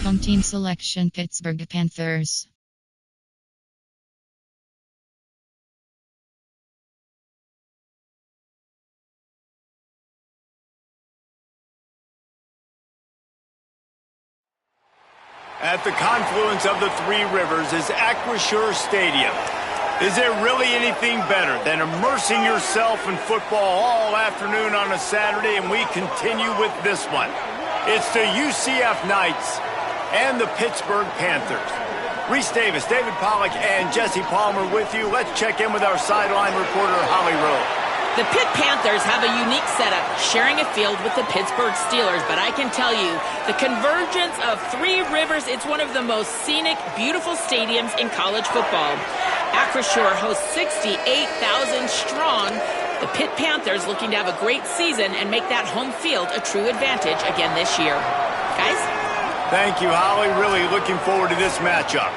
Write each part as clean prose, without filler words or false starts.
Home team selection: Pittsburgh Panthers. At the confluence of the three rivers is Acrisure Stadium. Is there really anything better than immersing yourself in football all afternoon on a Saturday? And we continue with this one. It's the UCF Knights and the Pittsburgh Panthers. Reese Davis, David Pollack, and Jesse Palmer with you. Let's check in with our sideline reporter, Holly Rowe. The Pitt Panthers have a unique setup, sharing a field with the Pittsburgh Steelers, but I can tell you, the convergence of three rivers, it's one of the most scenic, beautiful stadiums in college football. Acrisure hosts 68,000 strong. The Pitt Panthers looking to have a great season and make that home field a true advantage again this year. Guys? Thank you, Holly. Really looking forward to this matchup.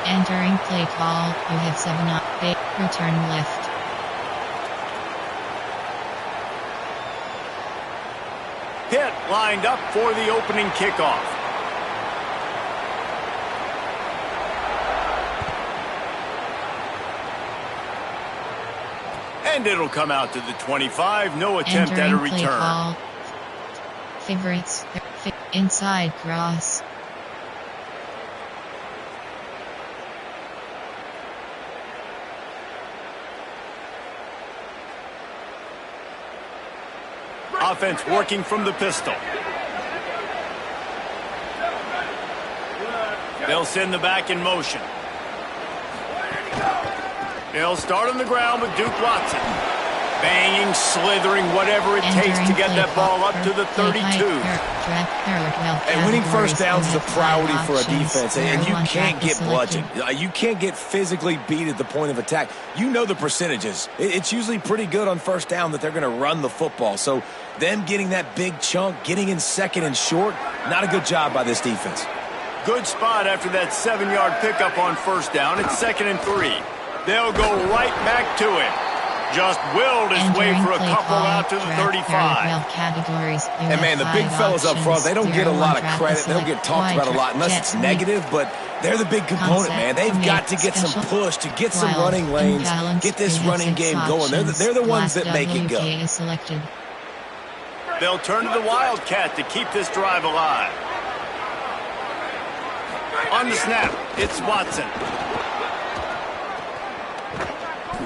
Entering play call, you have 7-up, return lift. Pitt lined up for the opening kickoff. And it'll come out to the 25. No attempt at a return. Play call. Favorites, inside cross. Offense working from the pistol. They'll send the back in motion. They'll start on the ground with Duke Watson. Banging, slithering, whatever it takes to get that ball up to the 32. And winning first downs is a priority for a defense, and you can't get bludgeoned. You can't get physically beat at the point of attack. You know the percentages. It's usually pretty good on first down that they're going to run the football. So them getting that big chunk, getting in second and short, not a good job by this defense. Good spot after that 7-yard pickup on first down. It's 2nd and 3. They'll go right back to it. Just willed his way for a couple out to the 35. And man, the big fellas up front, they don't get a lot of credit. They don't get talked about a lot unless it's negative, but they're the big component, man. They've got to get some push to get some running lanes, get this running game going. They're the ones that make it go. They'll turn to the Wildcat to keep this drive alive. On the snap, it's Watson.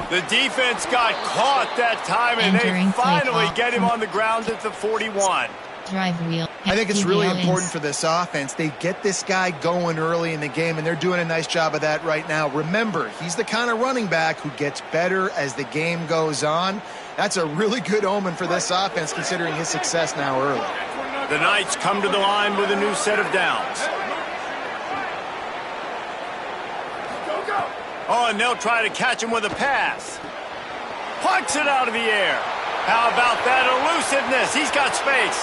The defense got caught that time, and they finally get him on the ground at the 41. Drive wheel. I think it's really important for this offense. They get this guy going early in the game, and they're doing a nice job of that right now. Remember, he's the kind of running back who gets better as the game goes on. That's a really good omen for this offense, considering his success now early. The Knights come to the line with a new set of downs. Oh, and they'll try to catch him with a pass. Plucks it out of the air. How about that elusiveness? He's got space.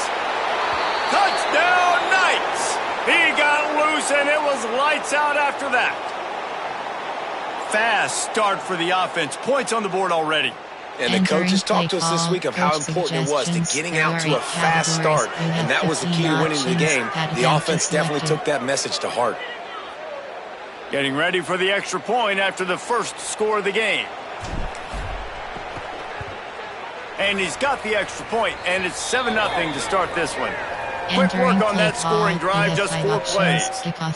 Touchdown, Knights! He got loose, and it was lights out after that. Fast start for the offense. Points on the board already. And the coaches talked to us this week of how important it was to getting out to a fast start, and that was the key to winning the game. The offense definitely took that message to heart. Getting ready for the extra point after the first score of the game. And he's got the extra point, and it's 7-0 to start this one. Quick work on that scoring drive, just 4 plays.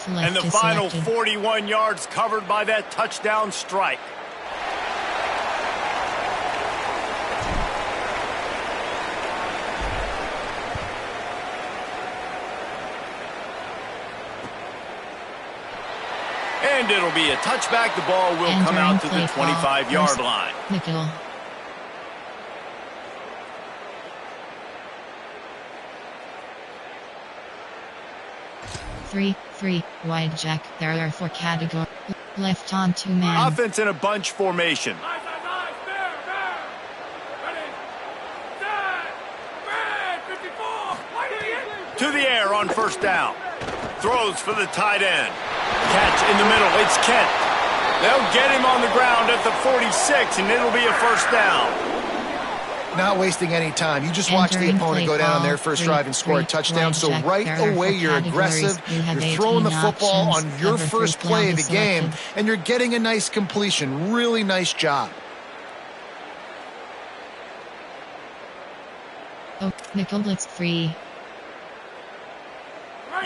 And the final 41 yards covered by that touchdown strike. And it'll be a touchback. The ball will come out to the 25-yard line. Nickel. Three, wide jack. There are 4 categories. Left on 2 man. Offense in a bunch formation. To the air on first down. Throws for the tight end. Catch in the middle. It's Kent. They'll get him on the ground at the 46, and it'll be a first down. Not wasting any time. You just watch the opponent go down on their first drive and score a touchdown. So right away, you're aggressive. You're throwing the football on your first play of the game, and you're getting a nice completion. Really nice job. Oh, nickel blitz free.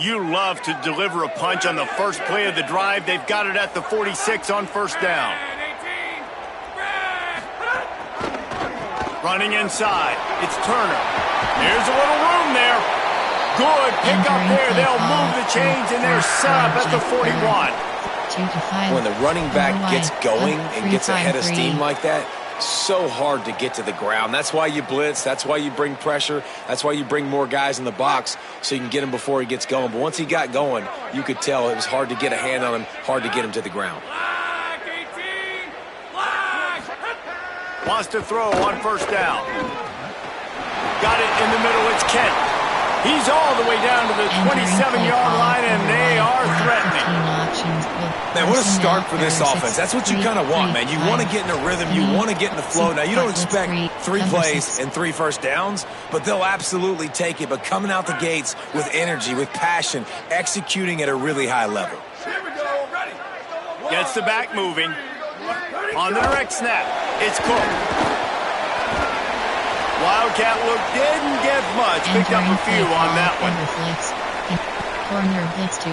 You love to deliver a punch on the first play of the drive. They've got it at the 46 on first down. Running inside. It's Turner. There's a little room there. Good pick up there. They'll move the chains, and they're set up at the 41. When the running back gets going and gets ahead of steam like that, so hard to get to the ground. That's why you blitz. That's why you bring pressure. That's why you bring more guys in the box so you can get him before he gets going. But once he got going, you could tell it was hard to get a hand on him, hard to get him to the ground. Wants to throw on first down. Got it in the middle. It's Kent. He's all the way down to the 27-yard line, and they are threatening. Man, what a start for this offense. That's what you kind of want, man. You want to get in a rhythm. You want to get in the flow. Now, you don't expect 3 plays and 3 first downs, but they'll absolutely take it. But coming out the gates with energy, with passion, executing at a really high level. Gets the back moving. On the direct snap, it's Cook. Wildcat look didn't get much. Picked up a few on that one. Corner blitz 2.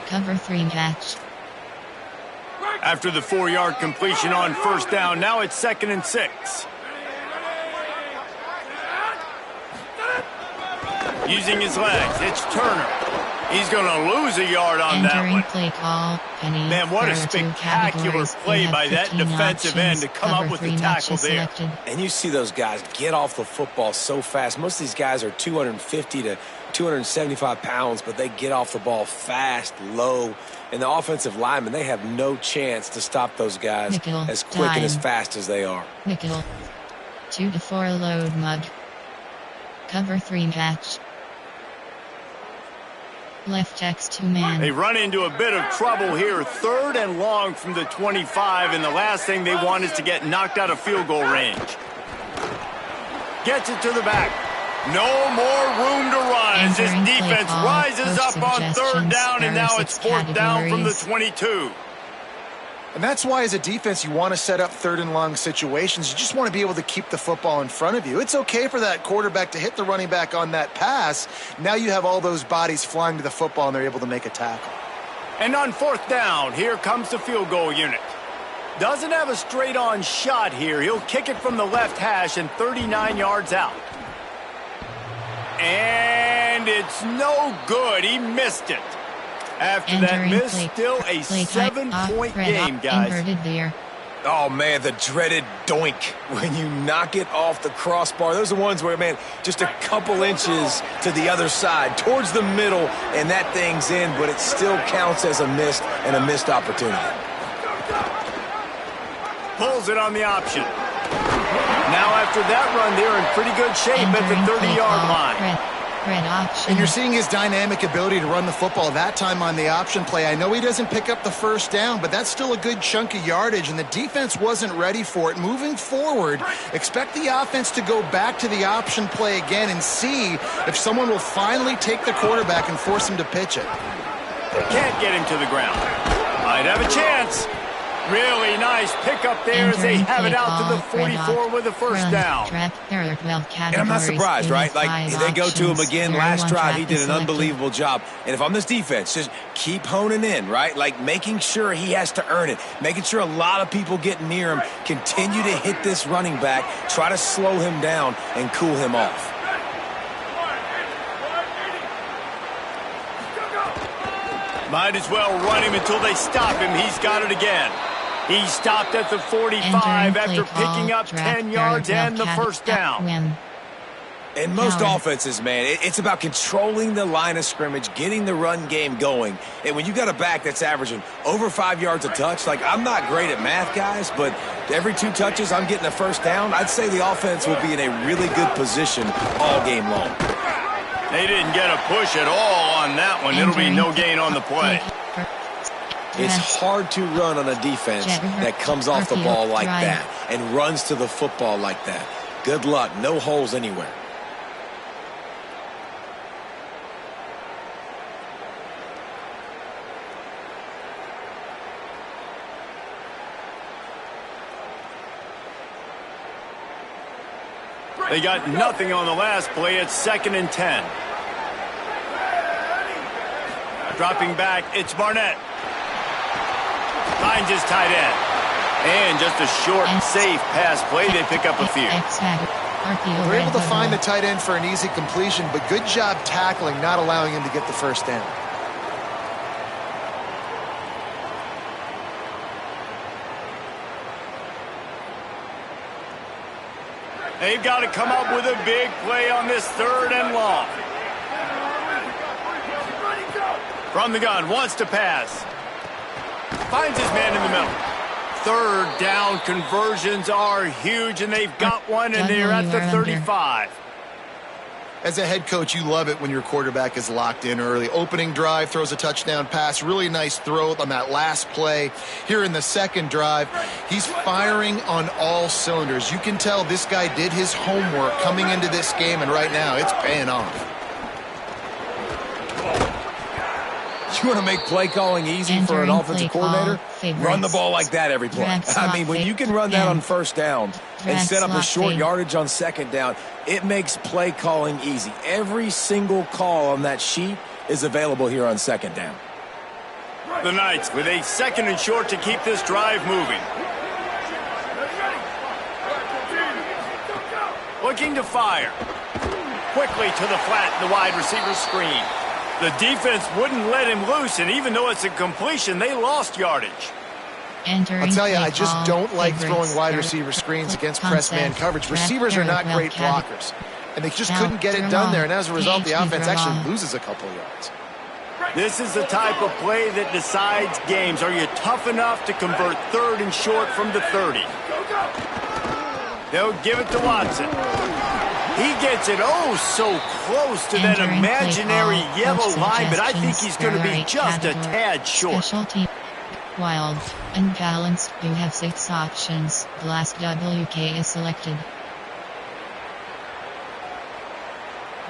Cover 3 catch. After the 4-yard completion on first down, now it's 2nd and 6. Using his legs, it's Turner. He's going to lose a yard on that one. Play call, Penny. Man, what a spectacular play by that defensive end to come up with the tackle there. And you see those guys get off the football so fast. Most of these guys are 250 to 275 pounds, but they get off the ball fast, low. And the offensive linemen, they have no chance to stop those guys as quick and as fast as they are. Nickel. 2 to 4 load mug. Cover 3 catch. Left X 2-man. They run into a bit of trouble here. 3rd and long from the 25, and the last thing they want is to get knocked out of field goal range. Gets it to the back. No more room to run as this defense rises up on 3rd down, and now it's 4th down from the 22. And that's why as a defense you want to set up 3rd and long situations. You just want to be able to keep the football in front of you. It's okay for that quarterback to hit the running back on that pass. Now you have all those bodies flying to the football and they're able to make a tackle. And on 4th down, here comes the field goal unit. Doesn't have a straight-on shot here. He'll kick it from the left hash and 39 yards out. And it's no good. He missed it. After that miss, still a 7-point game, guys. Oh, man, the dreaded doink when you knock it off the crossbar. Those are the ones where, man, just a couple inches to the other side, towards the middle, and that thing's in, but it still counts as a missed and a missed opportunity. Pulls it on the option. Now after that run, they're in pretty good shape at the 30-yard line. And you're seeing his dynamic ability to run the football that time on the option play. I know he doesn't pick up the first down, but that's still a good chunk of yardage, and the defense wasn't ready for it. Moving forward, expect the offense to go back to the option play again and see if someone will finally take the quarterback and force him to pitch it. Can't get him to the ground. Might have a chance. Really nice pickup there as they have it out to the 44 with the first down. And I'm not surprised, right? Like, they go to him again. Last drive, he did an unbelievable job. And if I'm this defense, just keep honing in, right? Like, making sure he has to earn it. Making sure a lot of people get near him. Continue to hit this running back. Try to slow him down and cool him off. Might as well run him until they stop him. He's got it again. He stopped at the 45 after picking up 10 yards and the first down. In most offenses, man, it's about controlling the line of scrimmage, getting the run game going. And when you got a back that's averaging over 5 yards a touch, like, I'm not great at math, guys, but every 2 touches I'm getting a first down, I'd say the offense will be in a really good position all game long. They didn't get a push at all on that one. It'll be no gain on the play. It's hard to run on a defense that comes off the ball like that and runs to the football like that. Good luck. No holes anywhere. They got nothing on the last play. It's 2nd and 10. Dropping back, it's Barnett. Finds his tight end. And just a short, safe pass play. They pick up a few. We're able to find the tight end for an easy completion, but good job tackling, not allowing him to get the first down. They've got to come up with a big play on this 3rd and long. From the gun, wants to pass. Finds his man in the middle. 3rd down conversions are huge, and they've got one, and they're at the 35. As a head coach, you love it when your quarterback is locked in early. Opening drive, throws a touchdown pass. Really nice throw on that last play. Here in the 2nd drive, he's firing on all cylinders. You can tell this guy did his homework coming into this game, and right now it's paying off. You want to make play calling easy for an offensive coordinator? Run the ball like that every play. I mean, when you can run that on 1st down and set up a short yardage on 2nd down, it makes play calling easy. Every single call on that sheet is available here on 2nd down. The Knights with a 2nd and short to keep this drive moving. Looking to fire. Quickly to the flat, the wide receiver screen. The defense wouldn't let him loose, and even though it's a completion, they lost yardage. I'll tell you, I just don't like throwing wide receiver screens against press man coverage. Receivers are not great blockers, and they just couldn't get it done there, and as a result, the offense actually loses a couple of yards. This is the type of play that decides games. Are you tough enough to convert 3rd and short from the 30? They'll give it to Watson. He gets it so close to that imaginary yellow line, but I think he's going to be just a tad short. Wild, unbalanced, you have 6 options. The last WK is selected.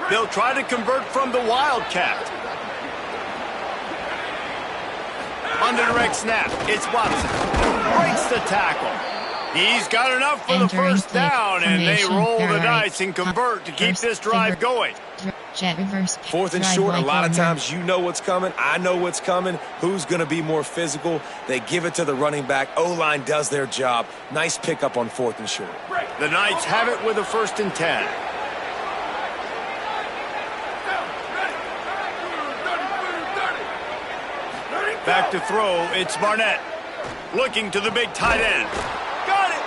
They'll try to convert from the Wildcat. Under direct snap, it's Watson. Breaks the tackle. He's got enough for the 1st down, and they roll the dice and convert to keep this drive going. 4th and short, a lot of times you know what's coming. I know what's coming. Who's going to be more physical? They give it to the running back. O-line does their job. Nice pickup on 4th and short. The Knights have it with a 1st and 10. Back to throw, it's Barnett. Looking to the big tight end. Got it!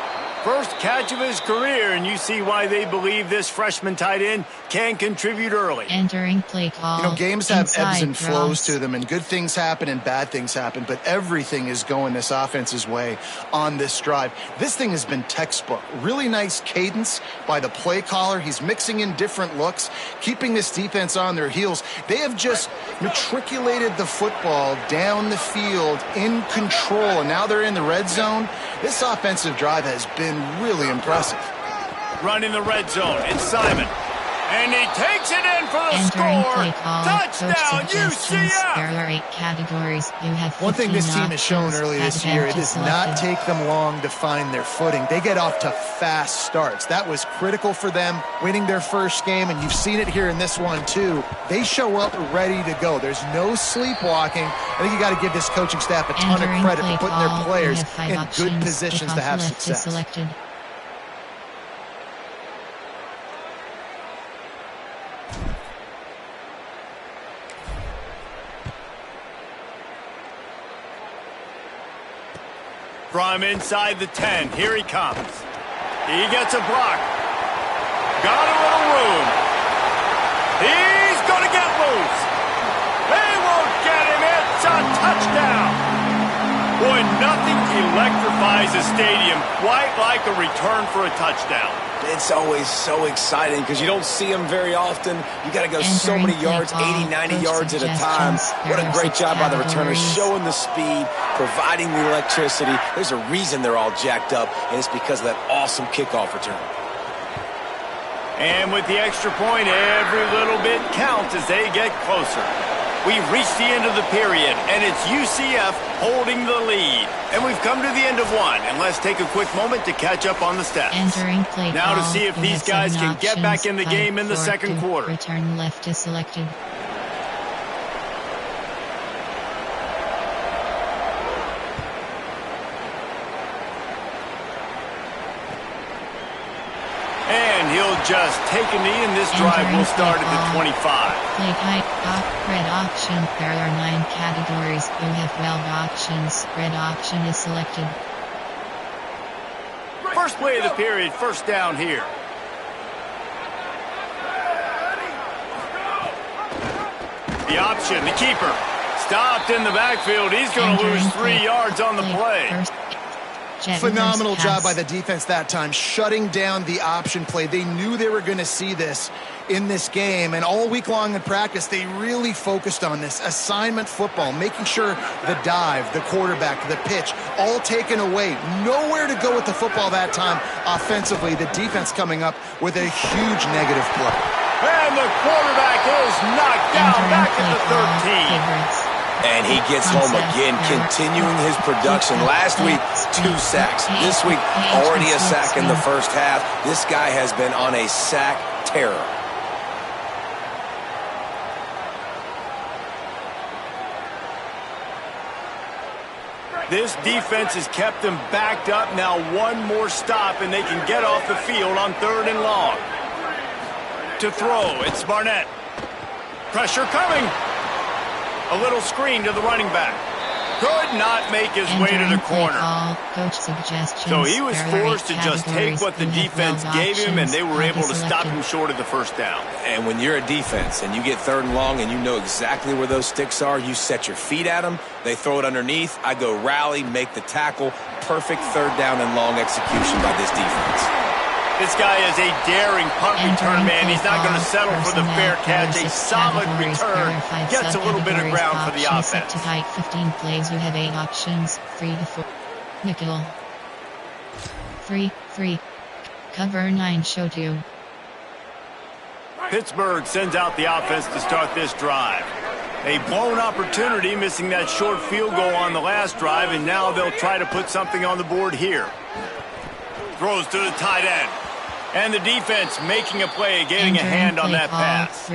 First catch of his career, and you see why they believe this freshman tight end can contribute early. Entering play call. You know, games have ebbs and flows to them, and good things happen and bad things happen, but everything is going this offense's way on this drive. This thing has been textbook. Really nice cadence by the play caller. He's mixing in different looks, keeping this defense on their heels. They have just matriculated the football down the field in control, and now they're in the red zone. This offensive drive has been really impressive. Running the red zone, it's Simon. And he takes it in for the score. Touchdown, UCF! There are 8 categories. You have one thing this team has shown early this year, it does not take them long to find their footing. They get off to fast starts. That was critical for them, winning their first game, and you've seen it here in this one too. They show up ready to go. There's no sleepwalking. I think you got to give this coaching staff a ton of credit for putting their players in good positions to have success. From inside the 10, here he comes. He gets a block. Got a little room. He's going to get loose. They won't get him. It's a touchdown. Boy, nothing electrifies the stadium, quite like a return for a touchdown. It's always so exciting because you don't see them very often. You got to go so many yards, 80, 90 yards at a time. What a great job by the returners, showing the speed, providing the electricity. There's a reason they're all jacked up, and it's because of that awesome kickoff return. And with the extra point, every little bit counts as they get closer. We've reached the end of the period, and it's UCF holding the lead. And we've come to the end of one, and let's take a quick moment to catch up on the stats. Now to see if these guys can get back in the game in the second quarter. Return left is selected. And he'll just take a knee, and this drive will start at the 25. Play type, red option. There are 9 categories. You have 12 options. Red option is selected. First play of the period, first down here. The option, the keeper. Stopped in the backfield. He's going to lose 3 yards on the play. Phenomenal job by the defense that time, shutting down the option play. They knew they were going to see this in this game, and all week long in practice, they really focused on this assignment football, making sure the dive, the quarterback, the pitch, all taken away. Nowhere to go with the football that time offensively. The defense coming up with a huge negative play. And the quarterback is knocked down back at the 13. And he gets home again, continuing his production. Last week, 2 sacks. This week, already a sack in the first half. This guy has been on a sack terror. This defense has kept them backed up. Now one more stop, and they can get off the field on 3rd and long. To throw, it's Barnett. Pressure coming. A little screen to the running back. Could not make his way to the corner. So he was forced to just take what the defense gave him, and they were able to stop him short of the first down. And when you're a defense and you get 3rd and long and you know exactly where those sticks are, you set your feet at them, they throw it underneath, I go rally, make the tackle. Perfect 3rd down and long execution by this defense. This guy is a daring punt return man. He's not going to settle for the fair catch. A solid return. Gets a little bit of ground for the offense. To type 15 plays, you have 8 options. 3 to 4. Nickel. 3. Cover 9 show 2. Pittsburgh sends out the offense to start this drive. A blown opportunity, missing that short field goal on the last drive, and now they'll try to put something on the board here. Throws to the tight end. And the defense making a play, getting a hand on that pass.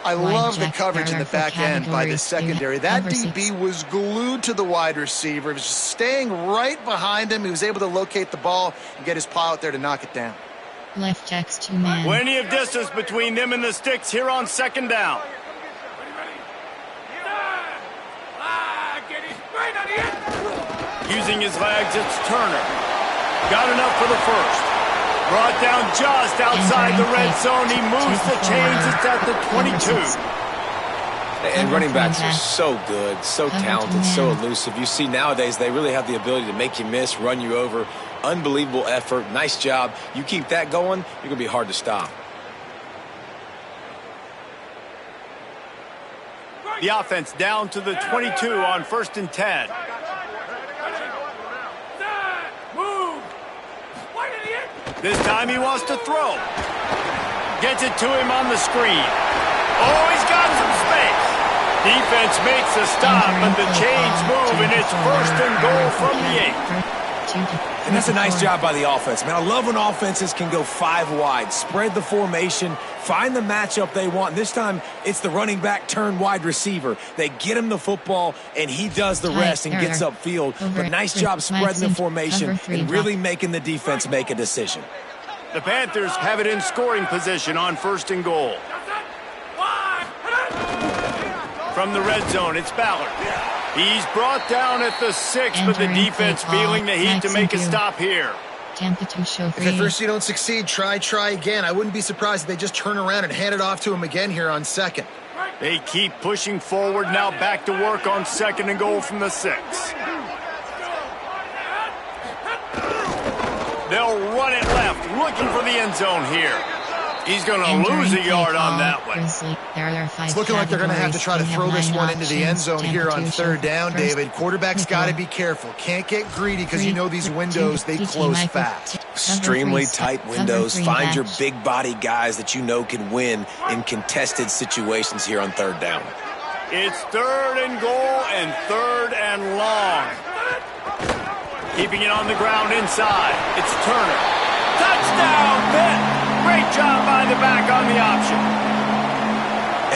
I love the coverage in the back end by the secondary. That DB was glued to the wide receiver. He was just staying right behind him. He was able to locate the ball and get his paw out there to knock it down. Left X 2 man. Plenty of distance between them and the sticks here on 2nd down. Using his legs, it's Turner. Got enough for the first. Brought down just outside the red zone. He moves the chains. It's at the 22. And running backs are so good, so talented, so elusive. You see nowadays they really have the ability to make you miss, run you over. Unbelievable effort. Nice job. You keep that going, you're going to be hard to stop. The offense down to the 22 on 1st and 10. This time he wants to throw. Gets it to him on the screen. Oh, he's got some space. Defense makes a stop, but the chains move, and it's 1st and goal from the 8. And that's a nice job by the offense. Man, I love when offenses can go 5 wide, spread the formation, find the matchup they want. This time, it's the running back turn wide receiver. They get him the football, and he does the rest and gets upfield. But nice job spreading the formation and really making the defense make a decision. The Panthers have it in scoring position on 1st and goal. From the red zone, it's Ballard. He's brought down at the 6, but the defense feeling the heat to make a stop here. If at first you don't succeed, try again. I wouldn't be surprised if they just turn around and hand it off to him again here on 2nd. They keep pushing forward, now back to work on 2nd and goal from the 6. They'll run it left, looking for the end zone here. He's going to lose a yard on that one. It's looking like they're going to have to try to throw this one into the end zone here on third down, David. Quarterback's got to be careful. Can't get greedy because you know these windows, they close fast. Extremely tight windows. Find your big body guys that you know can win in contested situations here on third down. It's 3rd and goal and 3rd and long. Keeping it on the ground inside. It's Turner. Touchdown, Pitt! Great job by the back on the option.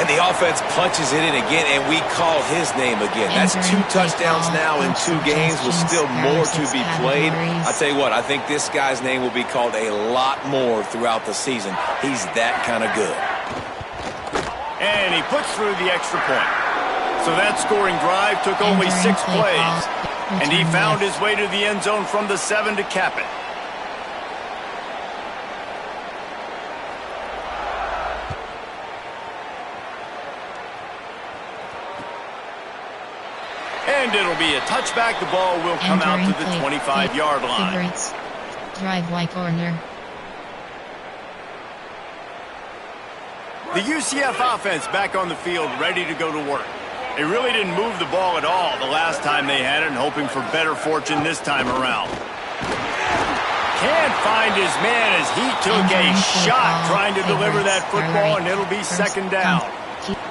And the offense punches it in again, and we call his name again. That's 2 touchdowns now in 2 games with still more to be played. I tell you what, I think this guy's name will be called a lot more throughout the season. He's that kind of good. And he puts through the extra point. So that scoring drive took only 6 plays. And he found his way to the end zone from the 7 to cap it. And it'll be a touchback. The ball will come out to the 25-yard line. Drive Y corner. The UCF offense back on the field, ready to go to work. They really didn't move the ball at all the last time they had it, and hoping for better fortune this time around. Can't find his man as he took a shot trying to deliver that football, and it'll be 2nd down.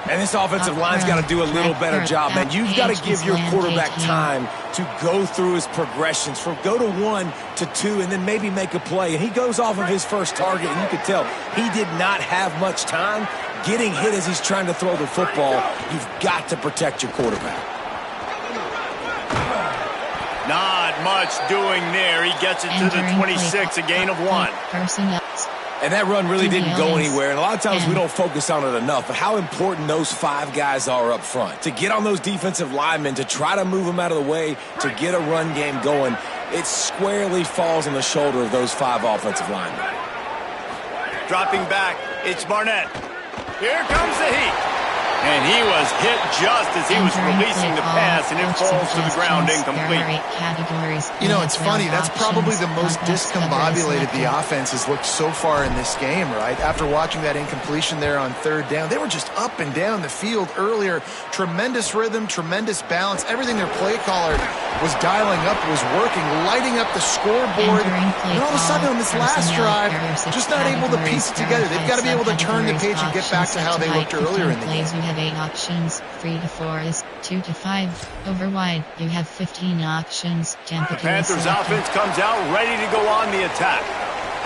And this offensive line's got to do a little better job, man. You've got to give your quarterback time to go through his progressions from go to 1 to 2 and then maybe make a play. And he goes off of his first target, and you can tell he did not have much time getting hit as he's trying to throw the football. You've got to protect your quarterback. Not much doing there. He gets it to the 26, a gain of 1. And that run really didn't go anywhere. And a lot of times we don't focus on it enough. But how important those 5 guys are up front. To get on those defensive linemen, to try to move them out of the way, to get a run game going, it squarely falls on the shoulder of those 5 offensive linemen. Dropping back, it's Barnett. Here comes the heat. And he was hit just as he was releasing the pass, and it falls to the ground incomplete. You know, it's funny. That's probably the most discombobulated the offense has looked so far in this game, right? After watching that incompletion there on 3rd down, they were just up and down the field earlier. Tremendous rhythm, tremendous balance. Everything their play caller was dialing up was working, lighting up the scoreboard. And all of a sudden on this last drive, just not able to piece it together. They've got to be able to turn the page and get back to how they looked earlier in the game. You have 8 options. 3 to 4 is 2 to 5. Over wide, you have 15 options. The Panthers offense comes out ready to go on the attack.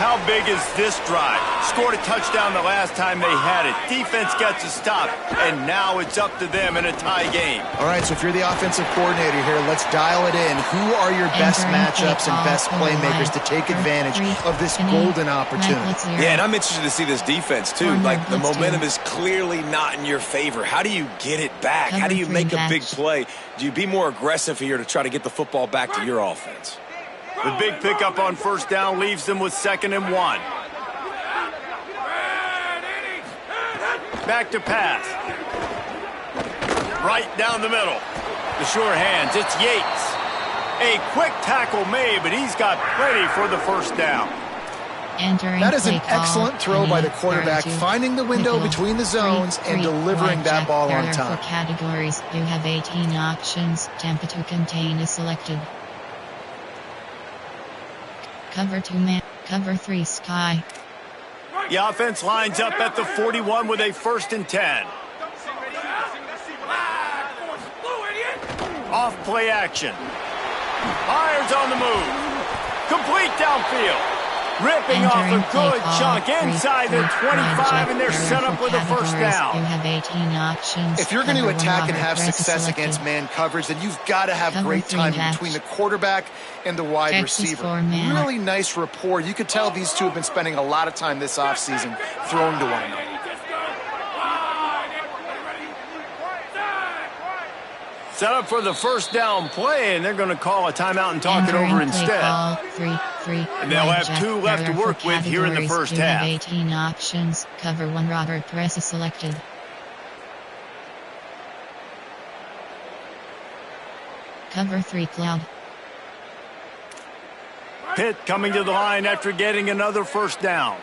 How big is this drive? Scored a touchdown the last time they had it. Defense gets a stop, and now it's up to them in a tie game. All right, so if you're the offensive coordinator here, let's dial it in. Who are your best matchups and best playmakers to take advantage of this golden opportunity? Yeah, and I'm interested to see this defense, too. Like, the momentum is clearly not in your favor. How do you get it back? How do you make a big play? Do you be more aggressive here to try to get the football back to your offense? The big pickup on 1st down leaves them with 2nd and 1. Back to pass. Right down the middle. The sure hands, it's Yates. A quick tackle made, but he's got plenty for the 1st down. That is an excellent throw by the quarterback, finding the window between the zones and delivering that ball on time. For categories, you have 18 options. Tempo to contain is selected. Cover 2 man, cover 3 sky. The offense lines up at the 41 with a 1st and 10. Off play action. Fires on the move. Complete downfield. Ripping off a good chunk inside their 25, and they're set up with a 1st down. You have 18 options. If you're going to attack and have success against man coverage, then you've got to have great timing between the quarterback and the wide receiver. Really nice rapport. You could tell these two have been spending a lot of time this offseason throwing to one another. Set up for the 1st down play, and they're going to call a timeout and talk it over instead. And they'll have 2 left to work with here in the 1st half. 18 options. Cover 1 Robert press is selected. Cover 3 cloud. Pitt coming to the line after getting another first down.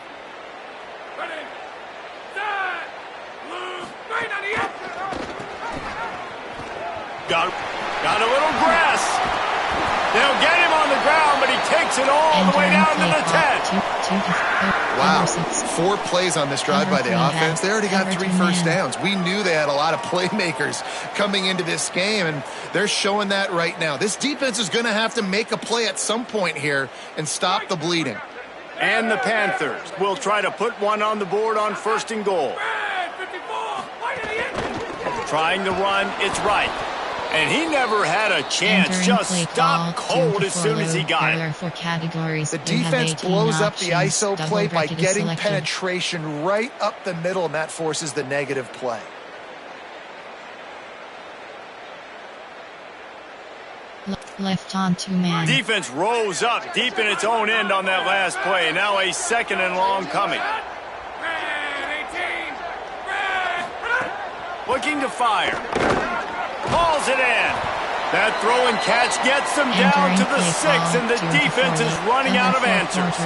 Got a little grass. They'll get him on the ground, but he takes it all the way down to the 10. Wow, 4 plays on this drive by the offense. They already got 3 first downs. We knew they had a lot of playmakers coming into this game, and they're showing that right now. This defense is going to have to make a play at some point here and stop the bleeding. And the Panthers will try to put one on the board on 1st and goal. Trying to run, it's right. And he never had a chance, just stopped cold as soon as he got it. The defense blows up the ISO play by getting penetration right up the middle, and that forces the negative play. Left on 2-man. Defense rose up deep in its own end on that last play. Now a 2nd and long coming. Looking to fire. Hauls it in. That throw and catch gets them down to the 6, and the defense is running out of answers.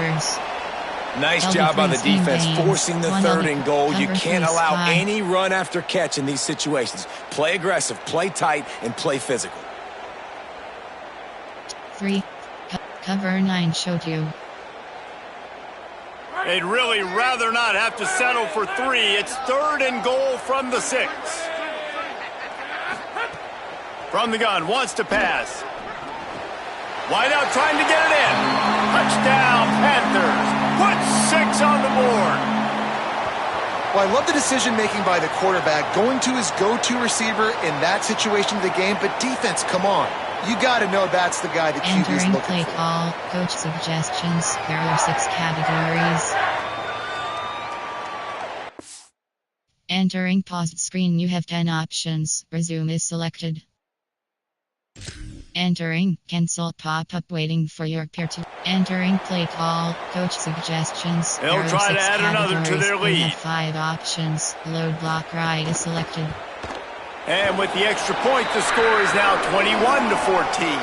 Nice job on the defense, forcing the 3rd and goal. You can't allow any run after catch in these situations. Play aggressive, play tight, and play physical. 3. Cover 9 showed you. They'd really rather not have to settle for 3. It's 3rd and goal from the 6. From the gun, wants to pass. Wide out trying to get it in. Touchdown, Panthers. Put 6 on the board. Well, I love the decision-making by the quarterback, going to his go-to receiver in that situation of the game, but defense, come on. You got to know that's the guy the QB's looking play for. Call, coach suggestions, there are 6 categories. Entering paused screen, you have 10 options. Resume is selected. Entering cancel pop-up waiting for your peer to. Entering play call, coach suggestions. They'll try to add another to their lead. You have 5 options. Load block right is selected. And with the extra point, the score is now 21-14.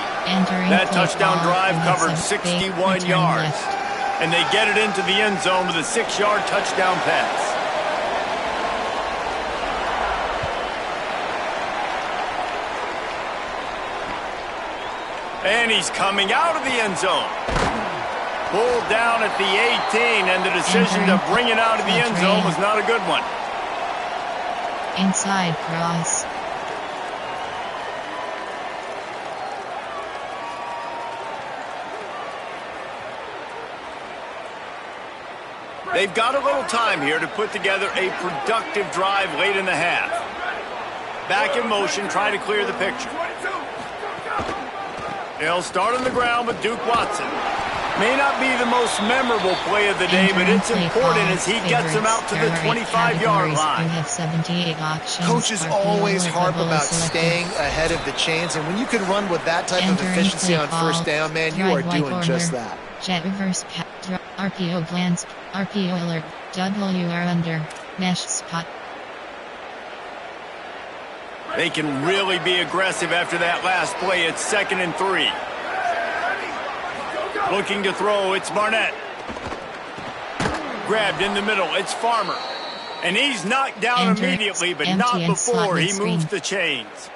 That touchdown drive covered 61 yards. And they get it into the end zone with a 6-yard touchdown pass. And he's coming out of the end zone. Pulled down at the 18, and the decision to bring it out of the end zone was not a good one. Inside cross. They've got a little time here to put together a productive drive late in the half. Back in motion, trying to clear the picture. They'll start on the ground with Duke Watson. May not be the most memorable play of the day, but it's important as he gets them out to the 25-yard line. You have 78 options. Coach is always harp about staying ahead of the chains, and when you can run with that type of efficiency on 1st down, man, you are doing just that. Jet reverse pass, RPO glance, RPO alert, WR under, mesh spot. They can really be aggressive after that last play. It's 2nd and 3. Looking to throw, it's Barnett. Grabbed in the middle, it's Farmer. And he's knocked down immediately, but not before he moves the chains.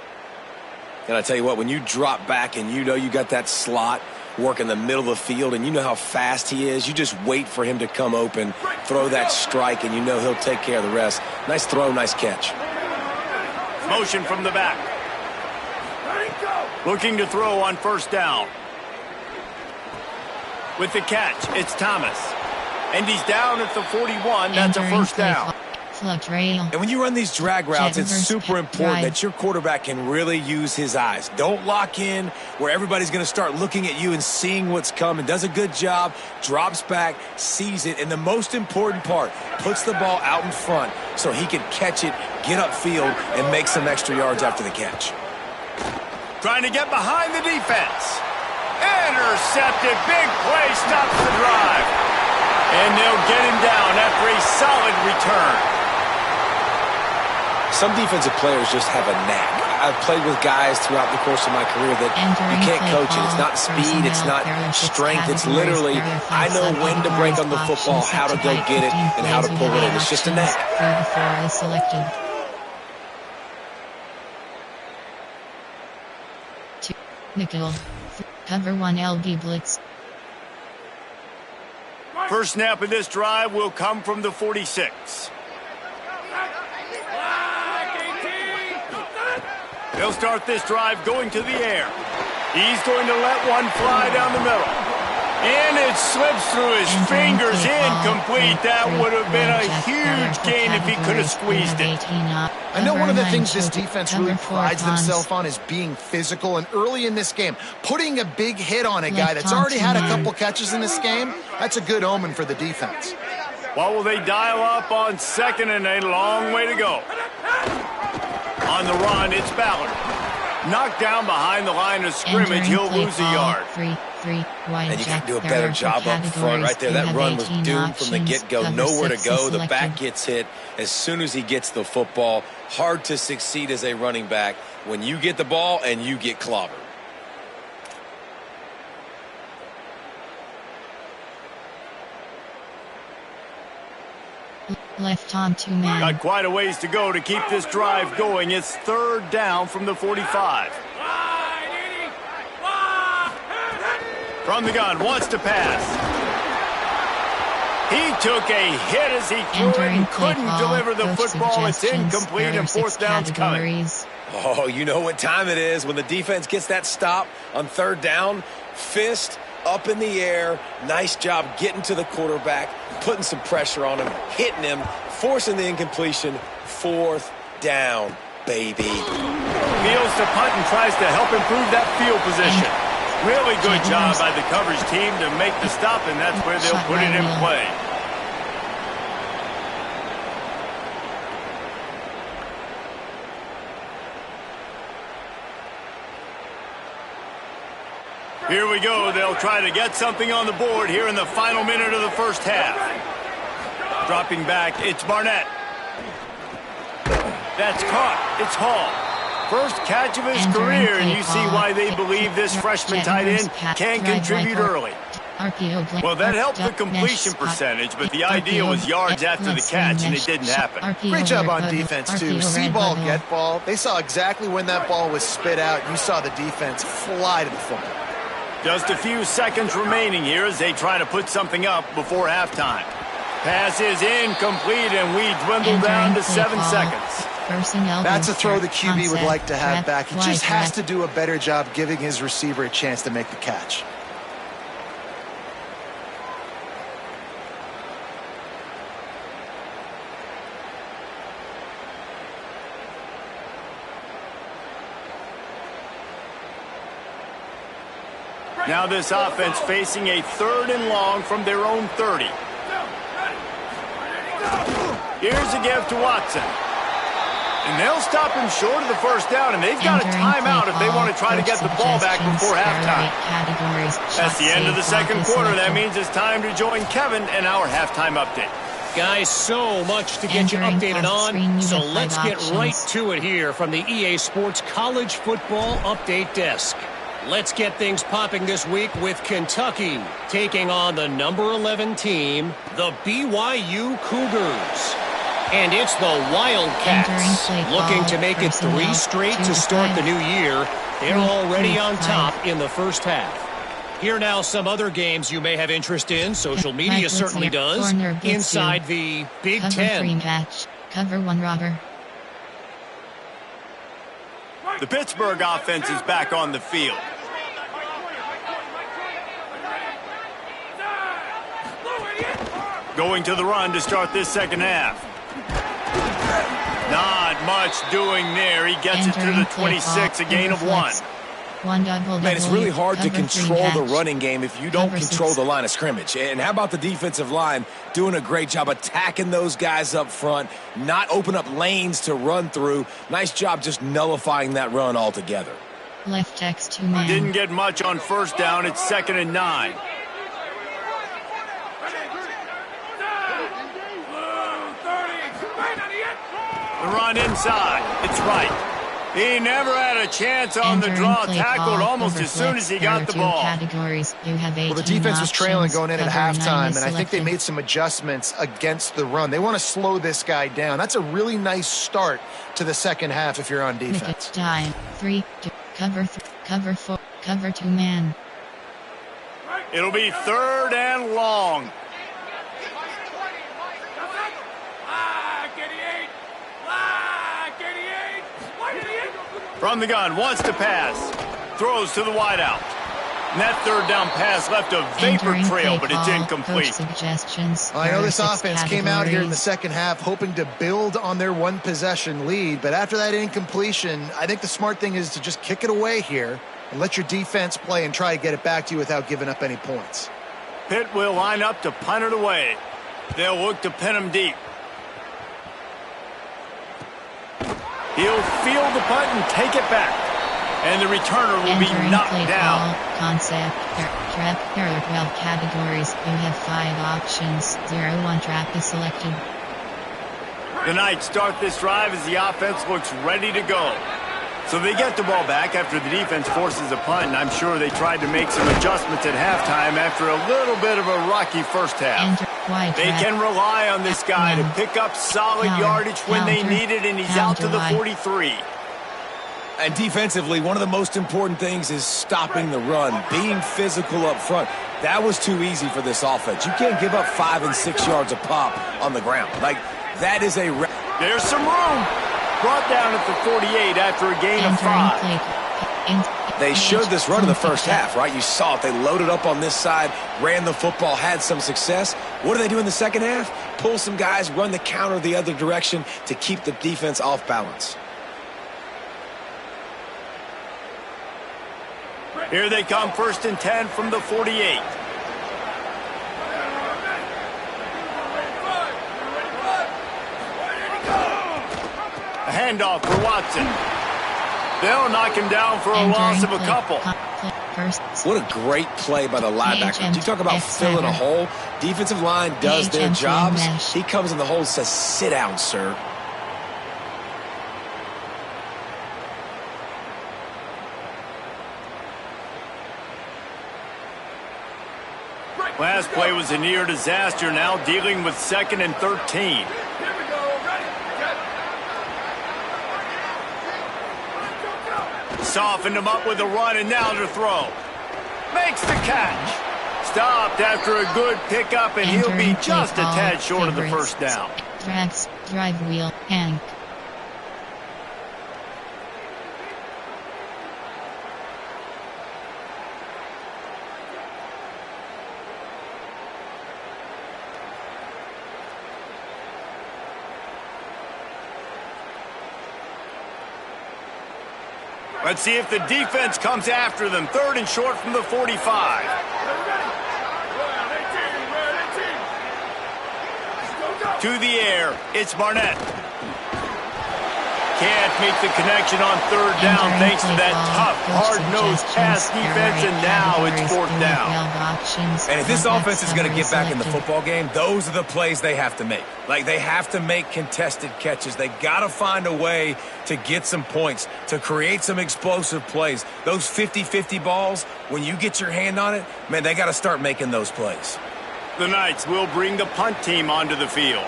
And I tell you what, when you drop back and you know you got that slot work in the middle of the field and you know how fast he is, you just wait for him to come open, throw that strike, and you know he'll take care of the rest. Nice throw, nice catch. Motion from the back. Looking to throw on 1st down. With the catch, it's Thomas. And he's down at the 41. That's a 1st down. And when you run these drag routes, it's super important that your quarterback can really use his eyes. Don't lock in where everybody's going to start looking at you and seeing what's coming. Does a good job, drops back, sees it, and the most important part, puts the ball out in front so he can catch it, get upfield, and make some extra yards after the catch. Trying to get behind the defense. Intercepted. Big play stops the drive. And they'll get him down after a solid return. Some defensive players just have a knack. I've played with guys throughout the course of my career that you can't coach it. It's not speed, it's not strength. It's literally, I know when to break on the football, how to go get it, and how to pull it in. It's just a knack. Nickel. Cover 1 LB blitz. First snap of this drive will come from the 46. They'll start this drive going to the air. He's going to let one fly down the middle. And it slips through his fingers, incomplete. That would have been a huge gain if he could have squeezed it. I know one of the things this defense really prides themselves on is being physical, and early in this game, putting a big hit on a guy that's already had a couple catches in this game, that's a good omen for the defense. What will they dial up on second and a long way to go? On the run, it's Ballard. Knocked down behind the line of scrimmage, he'll lose a yard. And you can do a better job up front right there. That run was doomed from the get-go. Nowhere to go. The back gets hit as soon as he gets the football. Hard to succeed as a running back when you get the ball and you get clobbered. Left on 2 men. Got quite a ways to go to keep this drive going. It's third down from the 45. From the gun, wants to pass. He took a hit as he threw it and couldn't deliver the football. It's incomplete and fourth down's coming. Oh, you know what time it is when the defense gets that stop on third down. Fist up in the air. Nice job getting to the quarterback, putting some pressure on him, hitting him, forcing the incompletion. Fourth down, baby. Fields to punt and tries to help improve that field position. Really good job by the coverage team to make the stop, and that's where they'll put it in play. Here we go. They'll try to get something on the board here in the final minute of the first half. Dropping back, it's Barnett. That's caught. It's Hall. First catch of his career, and you see why they believe this freshman tight end can contribute early. Well, that helped the completion percentage, but the idea was yards after the catch, and it didn't happen. Great job on defense, too. See ball, get ball. They saw exactly when that ball was spit out. You saw the defense fly to the football. Just a few seconds remaining here as they try to put something up before halftime. Pass is incomplete, and we dwindle down to 7 seconds. That's a throw the QB would like to have back. He just has to do a better job giving his receiver a chance to make the catch. Now this offense facing a third and long from their own 30. Here's a give to Watson. And they'll stop him short of the first down, and they've got a timeout if they want to try to get the ball back before halftime. That's the end of the second quarter. That means it's time to join Kevin in our halftime update. Guys, so much to get you updated on, so let's get right to it here from the EA Sports College Football Update Desk. Let's get things popping this week with Kentucky taking on the number 11 team, the BYU Cougars. And it's the Wildcats looking to make it 3 straight to start the new year. They're already on top in the first half. Here now some other games you may have interest in. Social media certainly does. Inside the Big Ten. Cover 1 robber. The Pittsburgh offense is back on the field. Going to the run to start this second half. Not much doing there. He gets it to the 26, a gain of 1. Man, it's really hard to control the running game if you don't control the line of scrimmage. And how about the defensive line doing a great job attacking those guys up front, not open up lanes to run through. Nice job just nullifying that run altogether. Left X 2 man. Didn't get much on first down. It's 2nd and 9. The run inside. It's right. He never had a chance on the draw, tackled almost as soon as he got the ball. Categories. You have well, the defense was trailing going in at halftime, and I think they made some adjustments against the run. They want to slow this guy down. That's a really nice start to the second half if you're on defense. Time 3, cover 4, cover 2 man. It'll be 3rd and long. From the gun, wants to pass. Throws to the wideout. And that 3rd down pass left a vapor trail, but it's incomplete. I know this offense came out here in the second half hoping to build on their 1-possession lead, but after that incompletion, I think the smart thing is to just kick it away here and let your defense play and try to get it back to you without giving up any points. Pitt will line up to punt it away. They'll look to pin him deep. He'll field the punt and take it back. And the returner will be knocked down. Concept, there are 12 categories. You have 5 options. 0-1 trap is selected. The Knights start this drive as the offense looks ready to go. So they get the ball back after the defense forces a punt, and I'm sure they tried to make some adjustments at halftime after a little bit of a rocky first half. They can rely on this guy to pick up solid yardage when they need it, and he's out to the 43. And defensively, one of the most important things is stopping the run, being physical up front. That was too easy for this offense. You can't give up 5 and 6 yards a pop on the ground. Like, that is a... There's some room. Brought down at the 48 after a gain of 5. They showed this run in the first half, right? You saw it. They loaded up on this side, ran the football, had some success. What do they do in the second half? Pull some guys, run the counter the other direction to keep the defense off balance. Here they come, 1st and 10 from the 48. A handoff for Watson. They'll knock him down for a loss of a couple. What a great play by the linebacker. You talk about filling a hole. Defensive line does their jobs. He comes in the hole and says, sit down, sir. Last play was a near disaster, now dealing with 2nd and 13. Softened him up with a run, and now to throw. Makes the catch. Stopped after a good pickup, and he'll be just a tad short of the first down. Tracks, drive wheel, Hank. Let's see if the defense comes after them. 3rd and short from the 45. To the air, it's Barnett. Can't make the connection on 3rd down thanks to that tough, hard-nosed pass defense, and now it's 4th down. And if this offense is going to get back in the football game, those are the plays they have to make. Like, they have to make contested catches. They got to find a way to get some points, to create some explosive plays. Those 50-50 balls, when you get your hand on it, man, they got to start making those plays. The Knights will bring the punt team onto the field.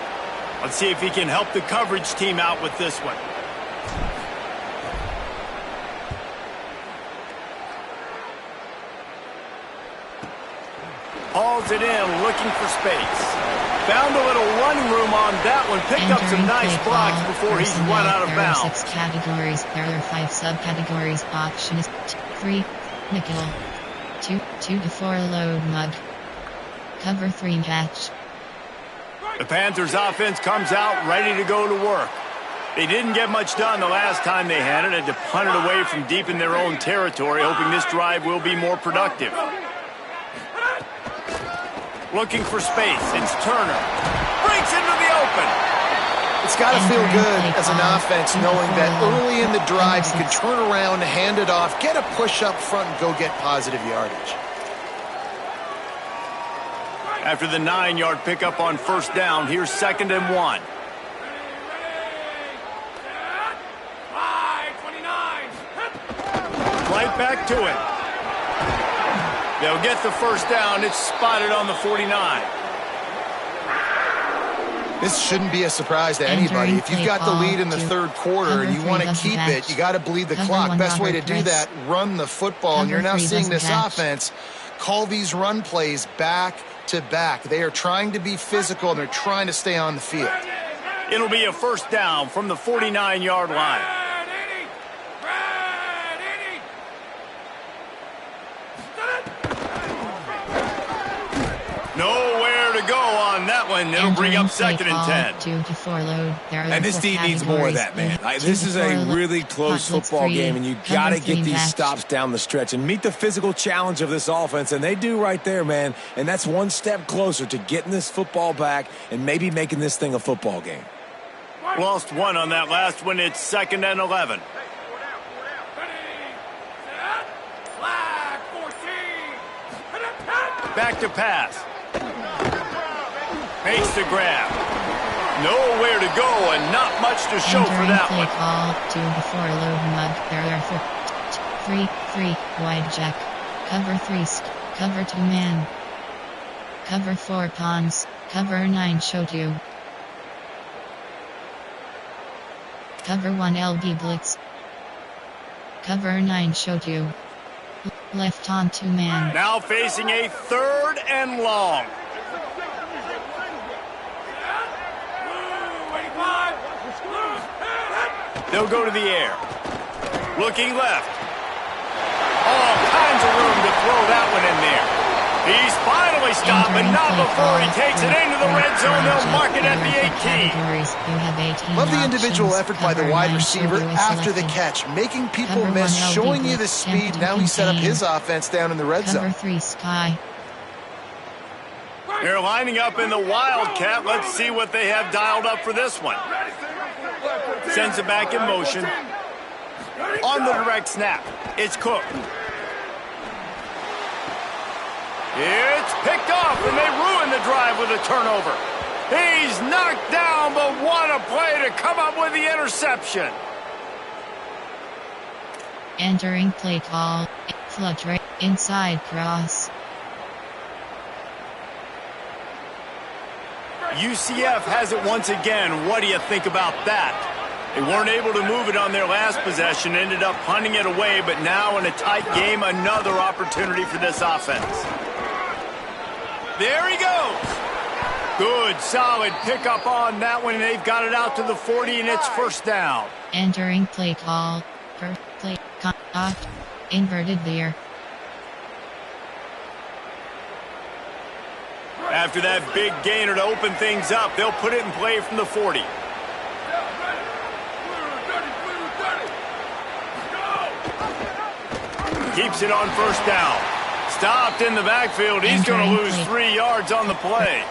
Let's see if he can help the coverage team out with this one. Hauls it in, looking for space. Found a little running room on that one. Picked up some nice blocks before he's run out of bounds. There are 6 categories. There are 5 subcategories. Option is 3, nickel. 2 to 4 load mug. Cover 3 catch. The Panthers offense comes out ready to go to work. They didn't get much done the last time they had it. Had to punt it away from deep in their own territory, hoping this drive will be more productive. Looking for space. It's Turner. Breaks into the open. It's got to feel good as an offense knowing that early in the drive you can turn around, hand it off, get a push up front, and go get positive yardage. After the 9-yard pickup on 1st down, here's 2nd and 1. Back to it. They'll get the first down. It's spotted on the 49. This shouldn't be a surprise to anybody. If you've got the lead in the third quarter and you want to keep it, you got to bleed the clock. Best way to do that, run the football. And you're now seeing this offense call these run plays back to back. They are trying to be physical, and they're trying to stay on the field. It'll be a first down from the 49-yard line. Nowhere to go on that one. It'll bring up 2nd and 10. 2 to 4 load. And this team needs more of that, man. This is a really close football game, and you got to get these stops down the stretch and meet the physical challenge of this offense, and they do right there, man. And that's one step closer to getting this football back and maybe making this thing a football game. Lost one on that last one. It's 2nd and 11. Back to pass. Makes the grab. Nowhere to go and not much to show for that one. Call 2 to 4 load mug. There are 3 wide jack. Cover 3 cover 2 man. Cover 4 pawns. Cover 9 show 2. Cover 1 LB blitz. Cover 9 show 2. Left on 2 man. Now facing a 3rd and long. They'll go to the air. Looking left. All kinds of room to throw that one in there. He's finally stopped, but not before he takes it into the red zone. They'll mark it at the 18. Love the individual effort by the wide receiver after the catch, making people miss, showing you the speed. Now he set up his offense down in the red zone. Cover 3 sky. They're lining up in the Wildcat. Let's see what they have dialed up for this one. Sends it back in motion. On the direct snap, it's Cook. It's picked off, and they ruin the drive with a turnover. He's knocked down, but what a play to come up with the interception. Entering play call. Flutter inside cross. UCF has it once again. What do you think about that? They weren't able to move it on their last possession, ended up punting it away, but now in a tight game, another opportunity for this offense. There he goes. Good, solid pickup on that one, and they've got it out to the 40, and it's first down. Entering play call. Per play off. Inverted veer. After that big gainer to open things up, they'll put it in play from the 40. Keeps it on first down. Stopped in the backfield. He's going to lose 3 yards on the play.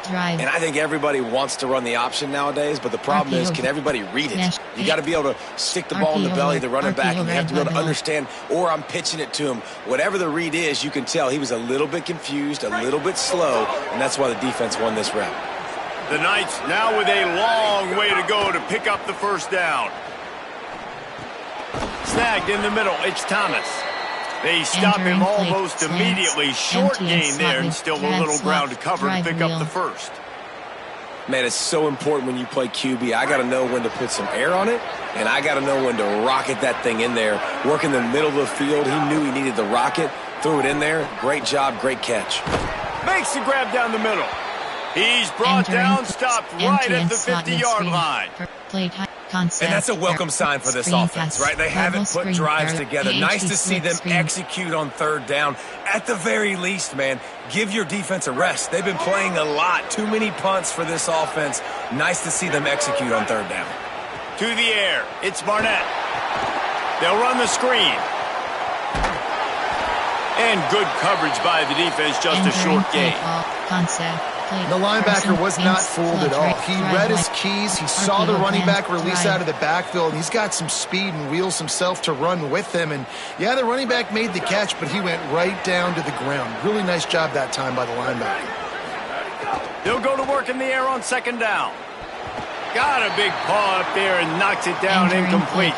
Drive. And I think everybody wants to run the option nowadays, but the problem is, can everybody read it? You got to be able to stick the ball in the belly of the running back, and you have to be able to understand, or I'm pitching it to him. Whatever the read is, you can tell he was a little bit confused, a little bit slow, and that's why the defense won this rep. The Knights now with a long way to go to pick up the first down. Snagged in the middle, it's Thomas. They stop him almost immediately. Short gain there, and still a little ground to cover to pick up the first. Man, it's so important when you play QB. I got to know when to put some air on it, and I got to know when to rocket that thing in there. Work in the middle of the field. He knew he needed the rocket. Threw it in there. Great job, great catch. Makes the grab down the middle. He's brought down, stopped right at the 50-yard line. And that's a welcome sign for this offense, right? They haven't put drives together. Nice to see them execute on third down. At the very least, man, give your defense a rest. They've been playing a lot. Too many punts for this offense. Nice to see them execute on third down. To the air. It's Barnett. They'll run the screen. And good coverage by the defense, just a short gain. The linebacker was not fooled at all. He read his keys. He saw the running back release out of the backfield, and he's got some speed and wheels himself to run with him. And, yeah, the running back made the catch, but he went right down to the ground. Really nice job that time by the linebacker. They'll go to work in the air on second down. Got a big paw up there and knocks it down incomplete.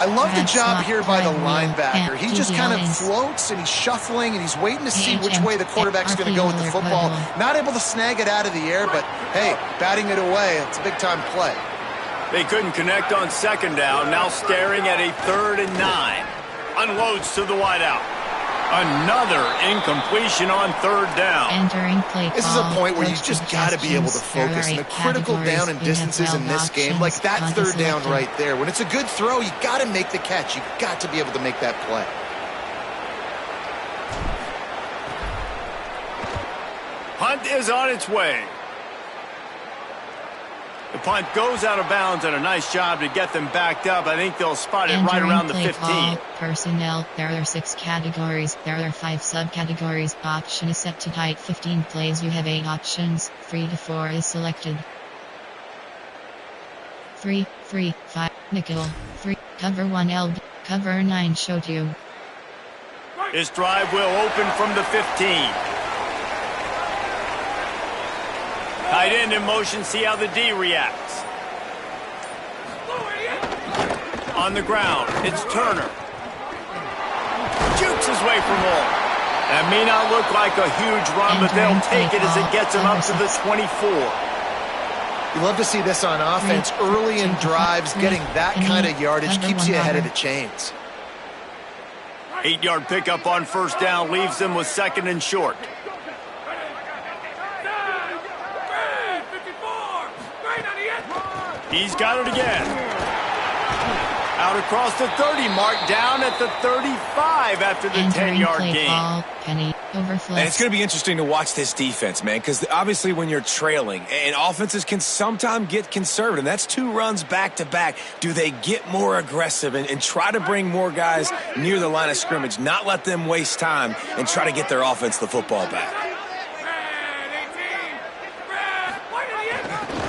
I love the job here by the linebacker. He just kind of floats and he's shuffling and he's waiting to see which way the quarterback's going to go with the football. Not able to snag it out of the air, but hey, batting it away, it's a big-time play. They couldn't connect on second down. Now staring at a 3rd and 9. Unloads to the wideout. Another incompletion on 3rd down. Entering play call. This is a point where you just got to be able to focus. And the critical down and distances in this game, like that 3rd down right there. When it's a good throw, you got to make the catch. You got to be able to make that play. Punt is on its way. The punt goes out of bounds, and a nice job to get them backed up. I think they'll spot it right around the 15. Call. Personnel, there are 6 categories. There are 5 subcategories. Option is set to height 15 plays. You have 8 options. 3 to 4 is selected. 3, 5, nickel. 3, cover 1 LB. Cover 9 showed you. This drive will open from the 15. Tight end in motion, see how the D reacts. On the ground, it's Turner. Jukes his way from all. That may not look like a huge run, but they'll take it as it gets him up to the 24. You love to see this on offense. Early in drives, getting that kind of yardage keeps you ahead of the chains. 8-yard pickup on 1st down leaves them with 2nd and short. He's got it again. Out across the 30 mark, down at the 35 after the 10-yard gain. Penny, overflow. And it's going to be interesting to watch this defense, man, because obviously when you're trailing, and offenses can sometimes get conservative, and that's 2 runs back-to-back. Do they get more aggressive and try to bring more guys near the line of scrimmage, not let them waste time, and try to get their offense the football back?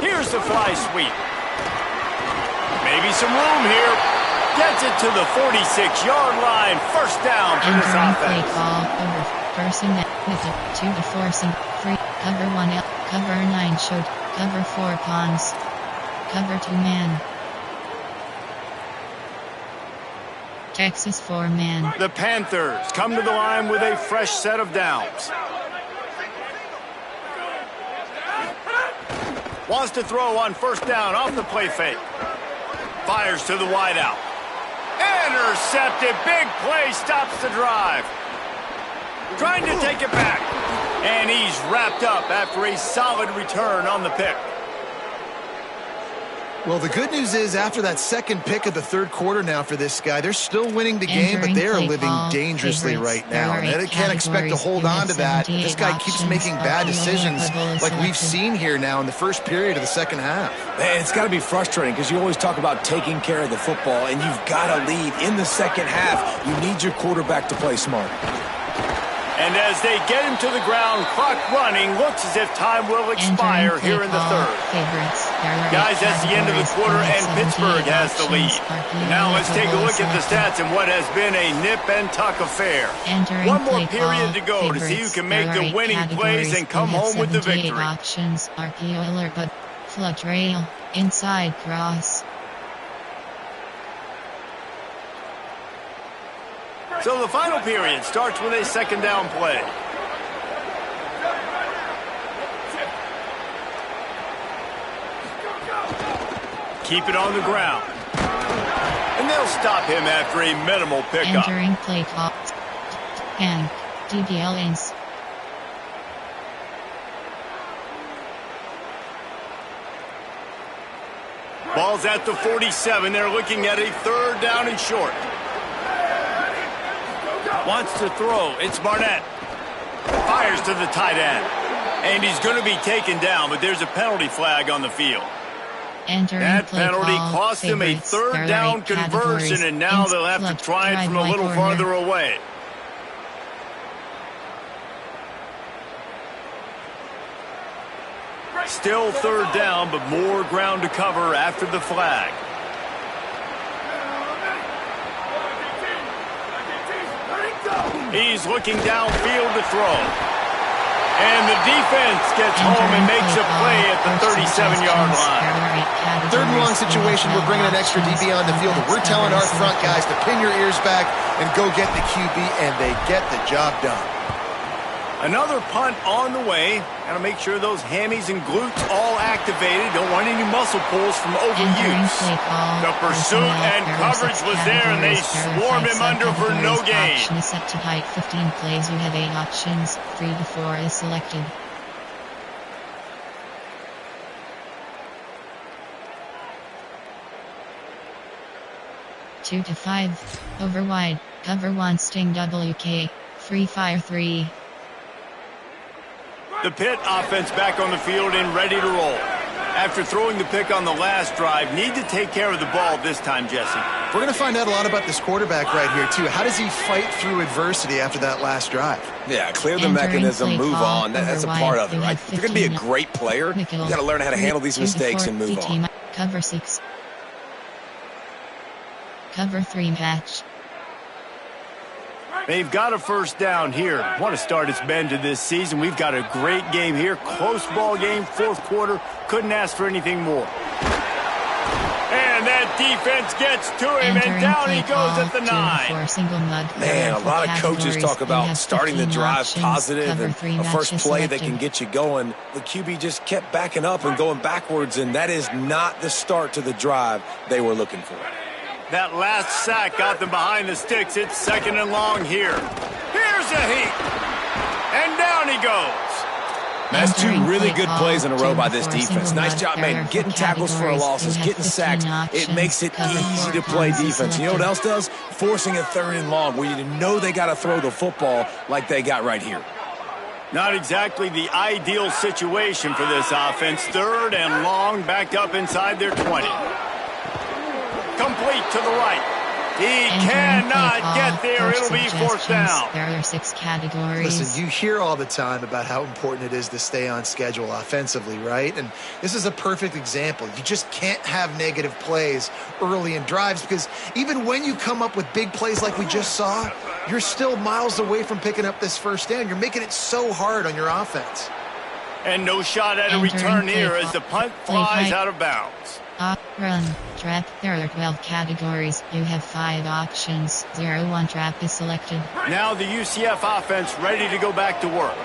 Here's the fly sweep. Maybe some room here. Gets it to the 46-yard line. 1st down for this offense. Play call over. Personnel with a 2 to 4 sim. 3. Cover 1 L. Cover 9 showed. Cover 4 pawns. Cover 2 man. Texas 4 man. The Panthers come to the line with a fresh set of downs. Wants to throw on 1st down off the play fake. Fires to the wideout. Intercepted. Big play stops the drive. Trying to take it back. And he's wrapped up after a solid return on the pick. Well, the good news is after that 2nd pick of the 3rd quarter now for this guy, they're still winning the game, but they are living dangerously right now. And they can't expect to hold on to that. This guy keeps making bad decisions like we've seen here now in the 1st period of the 2nd half. And it's got to be frustrating because you always talk about taking care of the football, and you've got to lead in the 2nd half. You need your quarterback to play smart. And as they get him to the ground, clock running, looks as if time will expire here in the 3rd. Guys, that's the end of the quarter, and Pittsburgh has the lead. Now let's take a look at the stats and what has been a nip-and-tuck affair. One more period to go to see who can make the winning plays and come home with the victory. Options, RPO alert, but flood rail, inside cross. So the final period starts with a 2nd down play. Keep it on the ground. And they'll stop him after a minimal pickup. Entering play clock. And DBL ins. Ball's at the 47. They're looking at a 3rd down and short. Wants to throw. It's Barnett. Fires to the tight end. And he's going to be taken down, but there's a penalty flag on the field. That penalty cost him a 3rd down conversion, and now they'll have to try it from a little farther away. Still 3rd down, but more ground to cover after the flag. He's looking downfield to throw. And the defense gets home and makes a play at the 37-yard line. 3rd and long situation, we're bringing an extra DB on the field. We're telling our front guys to pin your ears back and go get the QB, and they get the job done. Another punt on the way. Got to make sure those hammies and glutes all activated. Don't want any muscle pulls from overuse. The pursuit and coverage was there, and they swarmed him under for no gain. Option is set to height 15 plays. You have 8 options. 3 to 4 is selected. Two to 5. Over wide. Cover 1 sting WK. Free fire 3. The Pitt offense back on the field and ready to roll. After throwing the pick on the last drive, need to take care of the ball this time, Jesse. We're going to find out a lot about this quarterback right here, too. How does he fight through adversity after that last drive? Yeah, clear the mechanism, move on. That's a part of it, right? If you're going to be a great player, you got to learn how to handle these mistakes and move on. Cover 6. Cover 3 match. They've got a first down here. What a start it's been to this season. We've got a great game here. Close ball game, fourth quarter. Couldn't ask for anything more. And that defense gets to him, and down he goes at the 9. Man, a lot of coaches talk about starting the drive positive and a first play that can get you going. The QB just kept backing up and going backwards, and that is not the start to the drive they were looking for. That last sack got them behind the sticks. It's 2nd and long here. Here's a heat. And down he goes. That's 2 really good plays in a row by this defense. Nice job, man. Getting tackles for losses, getting sacks. It makes it easy to play defense. You know what else does? Forcing a 3rd and long where you know they got to throw the football like they got right here. Not exactly the ideal situation for this offense. 3rd and long, backed up inside their 20. Complete to the right. He cannot get there. It'll be 4th down. There are 6 categories. Listen, you hear all the time about how important it is to stay on schedule offensively, right? And this is a perfect example. You just can't have negative plays early in drives because even when you come up with big plays like we just saw, you're still miles away from picking up this first down. You're making it so hard on your offense. And no shot at a return here as the punt flies out of bounds. Run, trap. There are 12 categories. You have 5 options. 0-1 trap is selected. Now the UCF offense ready to go back to work.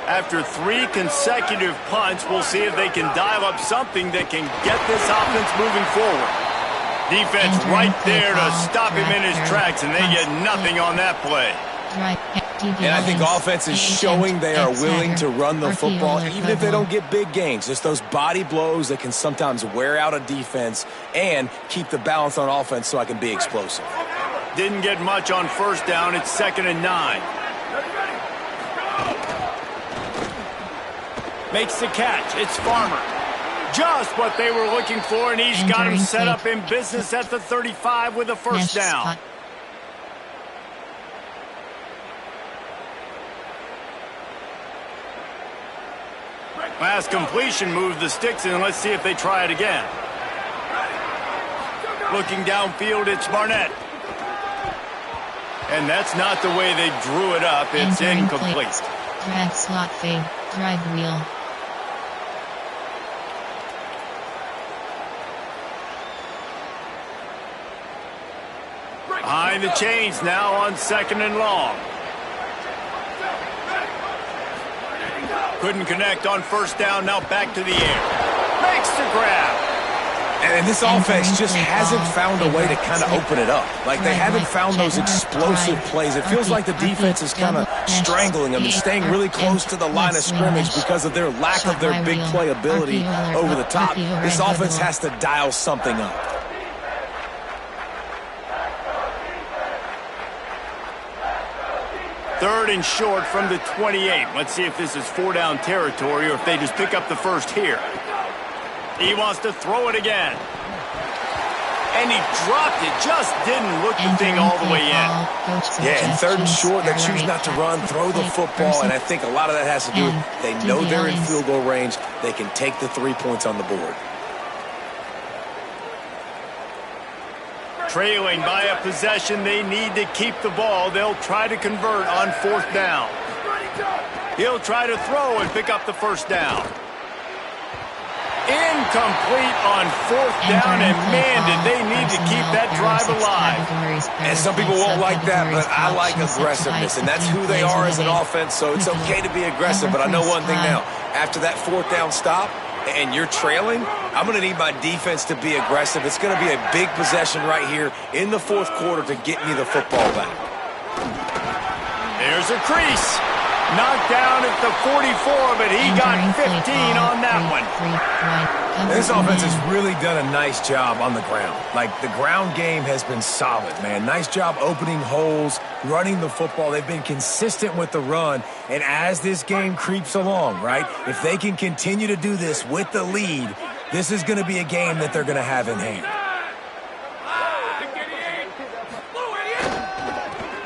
After 3 consecutive punts, we'll see if they can dial up something that can get this offense moving forward. Defense right there to stop him in his tracks, and they get nothing on that play. And I think offense is showing they are willing to run the football, even if they don't get big gains. Just those body blows that can sometimes wear out a defense and keep the balance on offense so I can be explosive. Didn't get much on first down. It's 2nd and 9. Makes the catch. It's Farmer. Just what they were looking for, and he's got him set up in business at the 35 with a first down. Last completion moved the sticks, and let's see if they try it again. Looking downfield, it's Barnett. And that's not the way they drew it up. It's incomplete. Drag slot fade. Drive wheel. Behind the chains now on 2nd and long. Couldn't connect on first down, now back to the air. Makes the grab. And this offense just hasn't found a way to kind of open it up. Like they haven't found those explosive plays. It feels like the defense is kind of strangling them and staying really close to the line of scrimmage because of their lack of their big play ability over the top. This offense has to dial something up. Third and short from the 28. Let's see if this is 4-down territory or if they just pick up the first here. He wants to throw it again. And he dropped it. Just didn't look the thing all the way in. Yeah, and 3rd and short, they choose not to run, throw the football, and I think a lot of that has to do with they know they're in field goal range. They can take the 3 points on the board. Trailing by a possession, they need to keep the ball. They'll try to convert on 4th down. He'll try to throw and pick up the first down. Incomplete on fourth down, and man, did they need to keep that drive alive. And some people won't like that, but I like aggressiveness, and that's who they are as an offense, so it's okay to be aggressive. But I know one thing now. After that fourth down stop, and you're trailing, I'm going to need my defense to be aggressive. It's going to be a big possession right here in the fourth quarter to get me the football back. There's a crease. Knocked down at the 44, but he got 15 on that one. This offense has really done a nice job on the ground. Like, the ground game has been solid, man. Nice job opening holes, running the football. They've been consistent with the run. And as this game creeps along, right, if they can continue to do this with the lead, this is going to be a game that they're going to have in hand.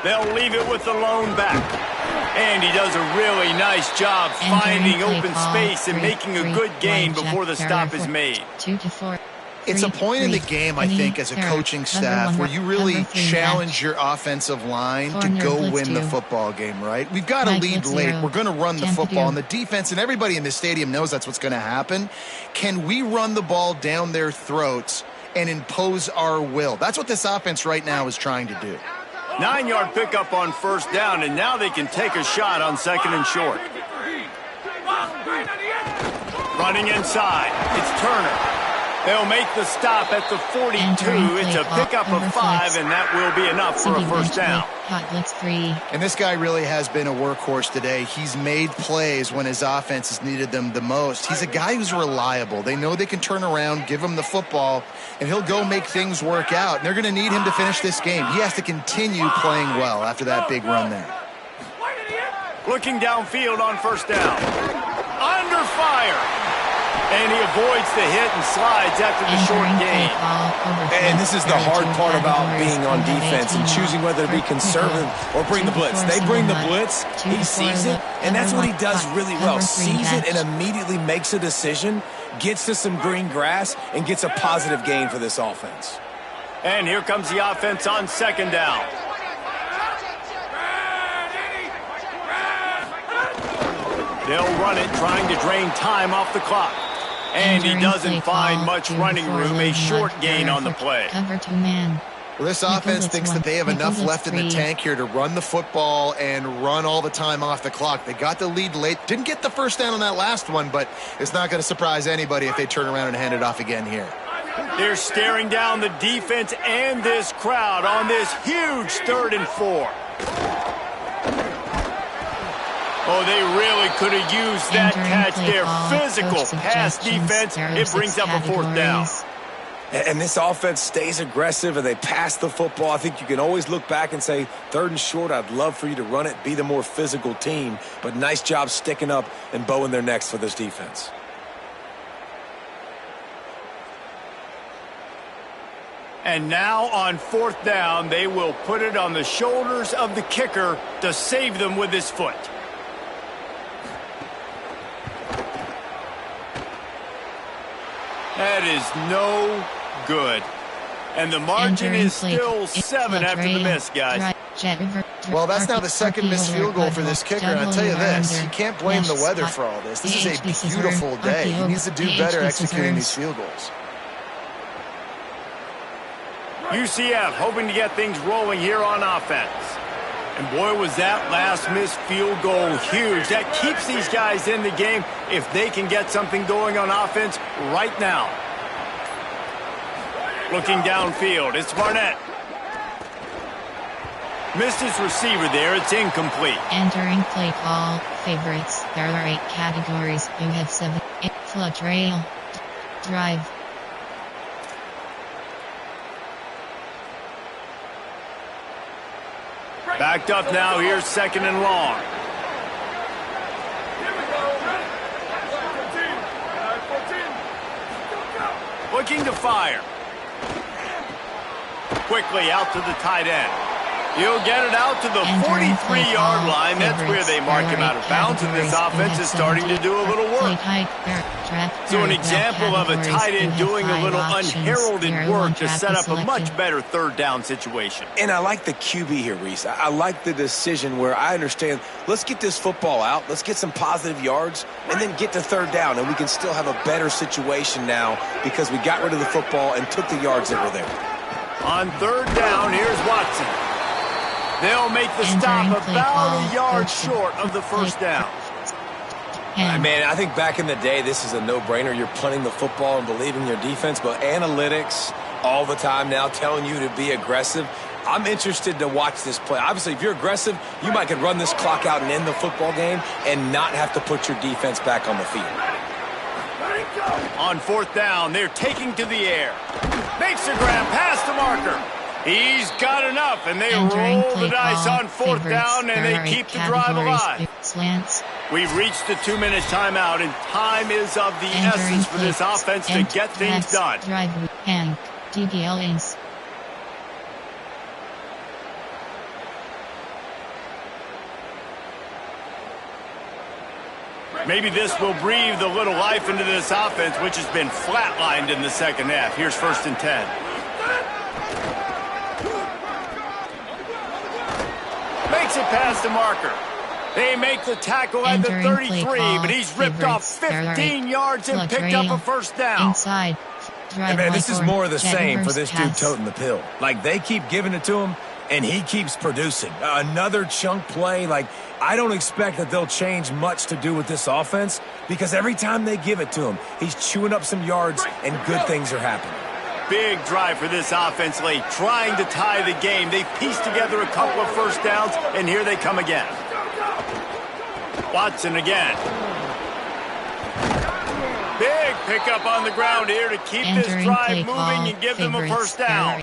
They'll leave it with the lone back. And he does a really nice job finding open space and making a good gain before the stop is made. 2 to 4. It's a point in the game, I think, as a coaching staff where you really challenge your offensive line to go win the football game, right? We've got to lead late. We're going to run the football. And the defense and everybody in the stadium knows that's what's going to happen. Can we run the ball down their throats and impose our will? That's what this offense right now is trying to do. 9-yard pickup on first down, and now they can take a shot on second and short. Running inside, it's Turner. They'll make the stop at the 42. It's a pickup of 5, and that will be enough for a first down. And this guy really has been a workhorse today. He's made plays when his offense has needed them the most. He's a guy who's reliable. They know they can turn around, give him the football, and he'll go make things work out. And they're going to need him to finish this game. He has to continue playing well after that big run there. Looking downfield on first down. Under fire. And he avoids the hit and slides after the short gain. And this is the hard part about being on defense and choosing whether to be conservative or bring the blitz. They bring the blitz, he sees it, and that's what he does really well. Sees it and immediately makes a decision, gets to some green grass, and gets a positive gain for this offense. And here comes the offense on second down. They'll run it, trying to drain time off the clock. And he doesn't find much running room, a short gain on the play. Cover 2 man. Well, this offense thinks that they have enough left in the tank here to run the football and run all the time off the clock. They got the lead late. Didn't get the first down on that last one, but it's not going to surprise anybody if they turn around and hand it off again here. They're staring down the defense and this crowd on this huge 3rd and 4. Oh, they really could have used that catch there. Physical pass defense. It brings up a 4th down. And this offense stays aggressive and they pass the football. I think you can always look back and say, 3rd and short, I'd love for you to run it, be the more physical team. But nice job sticking up and bowing their necks for this defense. And now on 4th down, they will put it on the shoulders of the kicker to save them with his foot. That is no good. And the margin is still 7 after the miss, guys. Well, that's now the 2nd missed field goal for this kicker. And I'll tell you this, you can't blame the weather for all this. This is a beautiful day. He needs to do better executing these field goals. UCF hoping to get things rolling here on offense. And boy, was that last missed field goal huge. That keeps these guys in the game if they can get something going on offense right now. Looking downfield, it's Barnett. Missed his receiver there, it's incomplete. Entering play call, favorites. There are 8 categories. You have 7. Flood trail. Drive. Backed up now, here's 2nd and long. Looking to fire. Quickly out to the tight end. He'll get it out to the 43-yard line. That's where they mark him out of bounds, and this offense is starting to do a little work. So an example of a tight end doing a little unheralded work to set up a much better third down situation. And I like the QB here, Reese. I like the decision where I understand, let's get this football out, let's get some positive yards, and then get to third down, and we can still have a better situation now because we got rid of the football and took the yards that were there. On third down, here's Watson. They'll make the stop about a yard short of the first down. Man, I think back in the day, this is a no-brainer. You're punting the football and believing in your defense, but analytics all the time now telling you to be aggressive. I'm interested to watch this play. Obviously, if you're aggressive, you might could run this clock out and end the football game and not have to put your defense back on the field. On fourth down, they're taking to the air. Makes a grab past the marker. He's got enough, and they roll the dice on fourth down, and they keep the drive alive. Slants. We've reached the 2-minute timeout, and time is of the essence for this offense to get things done. Drive Hank DGLings. Maybe this will breathe a little life into this offense, which has been flatlined in the second half. Here's 1st and 10. Makes it past the marker. They make the tackle at the 33, but he's ripped off 15 yards and picked up a first down. Inside. Man, this is more of the same for this dude toting the pill. Like, they keep giving it to him, and he keeps producing. Another chunk play. Like, I don't expect that they'll change much to do with this offense because every time they give it to him, he's chewing up some yards, and good things are happening. Big drive for this offense late, trying to tie the game. They've pieced together a couple of first downs, and here they come again. Watson again. Big pickup on the ground here to keep this drive moving and give them a first down.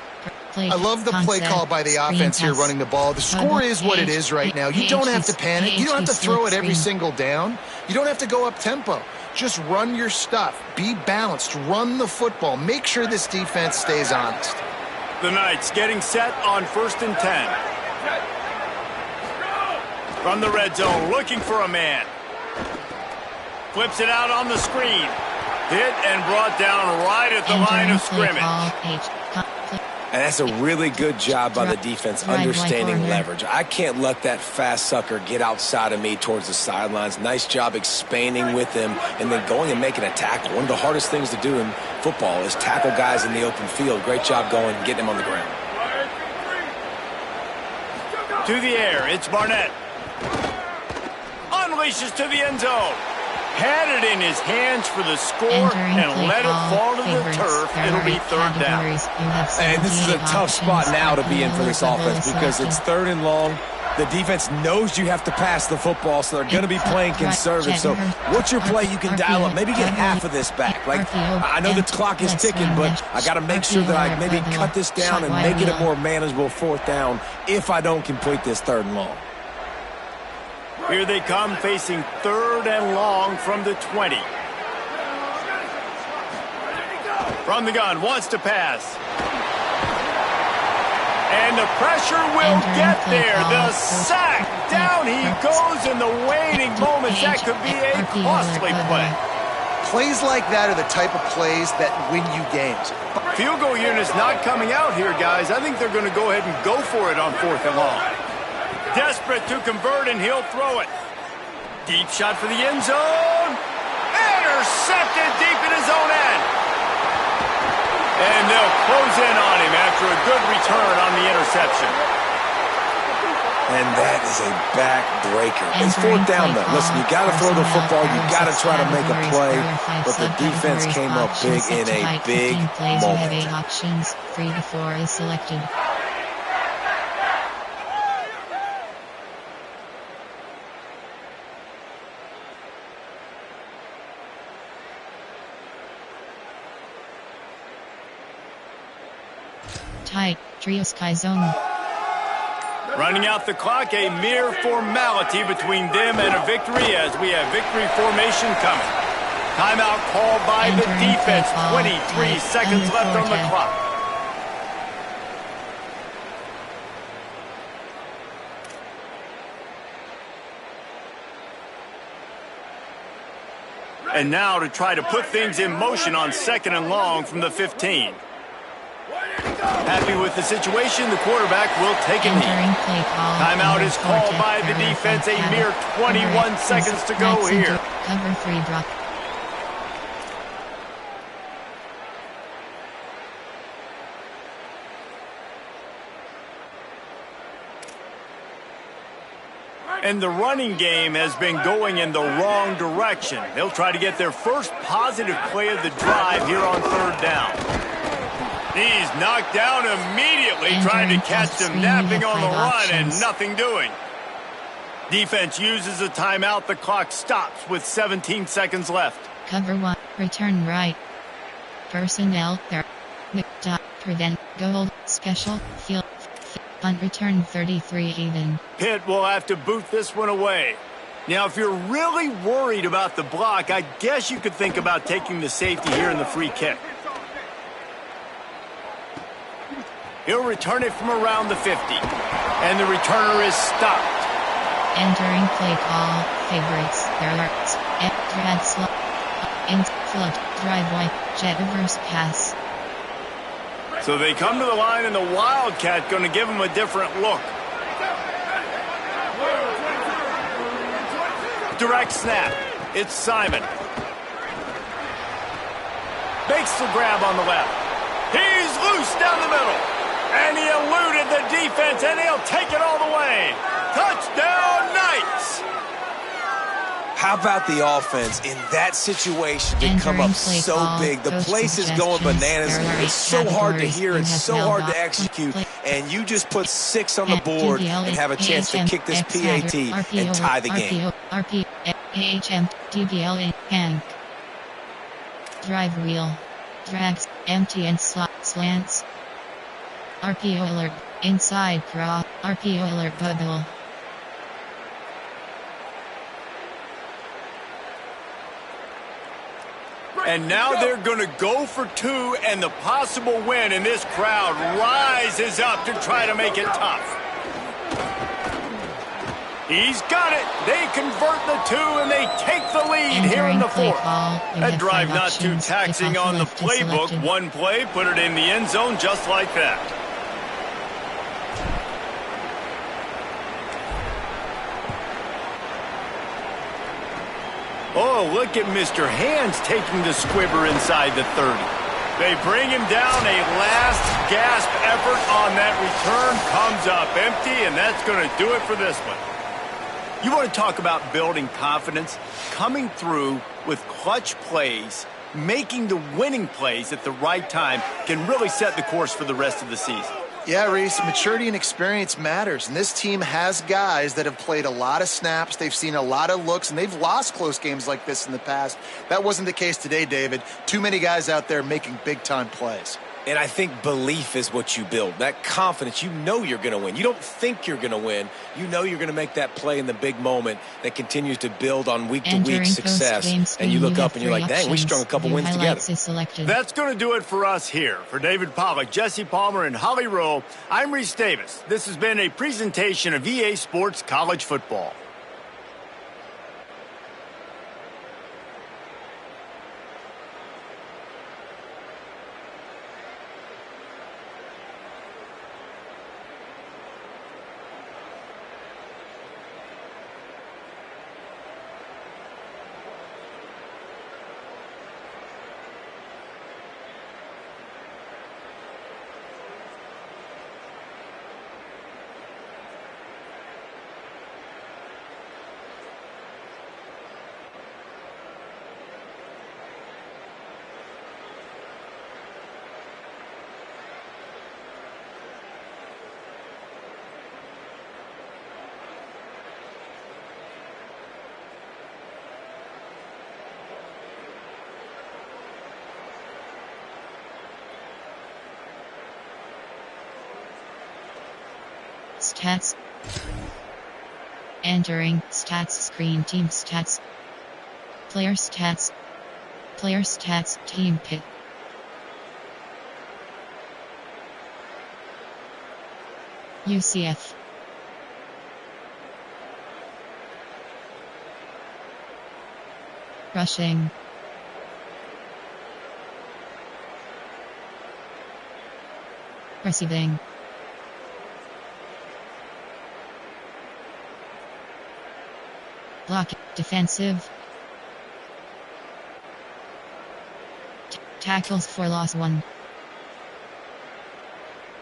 I love the play call by the offense here running the ball. The score is what it is right now. You don't have to panic. You don't have to throw it every single down. You don't have to go up tempo. Just run your stuff. Be balanced. Run the football. Make sure this defense stays honest. The Knights getting set on 1st and 10. From the red zone, looking for a man. Flips it out on the screen. Hit and brought down right at the line of scrimmage. And that's a really good job by the defense understanding leverage. I can't let that fast sucker get outside of me towards the sidelines. Nice job expanding with him and then going and making a tackle. One of the hardest things to do in football is tackle guys in the open field. Great job going and getting him on the ground. To the air, it's Barnett. Unleashes to the end zone. Had it in his hands for the score and let it fall to the turf. It'll be third down. And this is a tough spot now to be in for this offense because it's 3rd and long. The defense knows you have to pass the football, so they're going to be playing conservative. So what's your play you can dial up? Maybe get half of this back. Like, I know the clock is ticking, but I got to make sure that I maybe cut this down and make it a more manageable 4th down if I don't complete this 3rd and long. Here they come, facing 3rd and long from the 20. From the gun, wants to pass. And the pressure will get there. The sack. Down he goes in the waiting moments. That could be a costly play. Plays like that are the type of plays that win you games. Field goal unit's not coming out here, guys. I think they're going to go ahead and go for it on 4th and long. Desperate to convert, and he'll throw it. Deep shot for the end zone. Intercepted deep in his own end. And they'll close in on him after a good return on the interception. And that is a backbreaker. It's 4th down, though. Listen, you got to throw the football. You got to try to make a play. But the defense came up big in a big moment. Options 3 to 4 is selected. Tight, Trios Kaizone. Running out the clock, a mere formality between them and a victory as we have victory formation coming. Timeout called by the defense. 23 seconds left on the clock. And now to try to put things in motion on 2nd and long from the 15. Happy with the situation, the quarterback will take a knee. Timeout is called by the defense. A mere 21 seconds to go here. Cover 3 drop. And the running game has been going in the wrong direction. They'll try to get their first positive play of the drive here on 3rd down. He's knocked down immediately, trying to catch him napping on the run and nothing doing. Defense uses a timeout. The clock stops with 17 seconds left. Cover 1, return right. Personnel there. Prevent, goal, special, field. Punt return 33 even. Pitt will have to boot this one away. Now, if you're really worried about the block, I guess you could think about taking the safety here in the free kick. He'll return it from around the 50. And the returner is stopped. Entering play call, favorites, their alerts, grad slot, flood, driveway, jet reverse pass. So they come to the line, and the Wildcat going to give them a different look. Direct snap. It's Simon. Makes the grab on the left. He's loose down the middle. And he eluded the defense, and he'll take it all the way. Touchdown, Knights! How about the offense in that situation to come up so big? The place is going bananas. It's so hard to hear. It's so hard to execute. And you just put 6 on the board and have a chance to kick this PAT and tie the game. AHM, DBL, Hank. Drive wheel. Drags, empty and slants. RPO alert. Inside craw. RPO alert bubble. And now they're going to go for 2 and the possible win, and this crowd rises up to try to make it tough. He's got it. They convert the 2, and they take the lead here in the 4th. That drive not too taxing on the playbook. One play, put it in the end zone just like that. Oh, look at Mr. Hands taking the squibber inside the 30. They bring him down. A last gasp effort on that return comes up empty, and that's going to do it for this one. You want to talk about building confidence? Coming through with clutch plays, making the winning plays at the right time can really set the course for the rest of the season. Yeah, Reese, maturity and experience matters, and this team has guys that have played a lot of snaps, they've seen a lot of looks, and they've lost close games like this in the past. That wasn't the case today, David. Too many guys out there making big-time plays. And I think belief is what you build. That confidence, you know you're going to win. You don't think you're going to win. You know you're going to make that play in the big moment that continues to build on week-to-week success. And you look up and you're like, dang, we strung a couple wins together. That's going to do it for us here. For David Pollack, Jesse Palmer, and Holly Rowe, I'm Reese Davis. This has been a presentation of EA Sports College Football. Stats. Entering stats screen, team stats. Player stats. Player stats, team pick. UCF. Rushing. Receiving. Block. Defensive. Tackles for loss 1.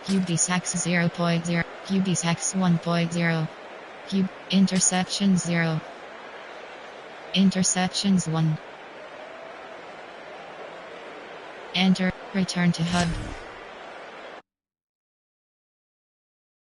QB sacks 0.0. QB sacks 1.0. Interceptions 0. Interceptions 1. Enter. Return to hub.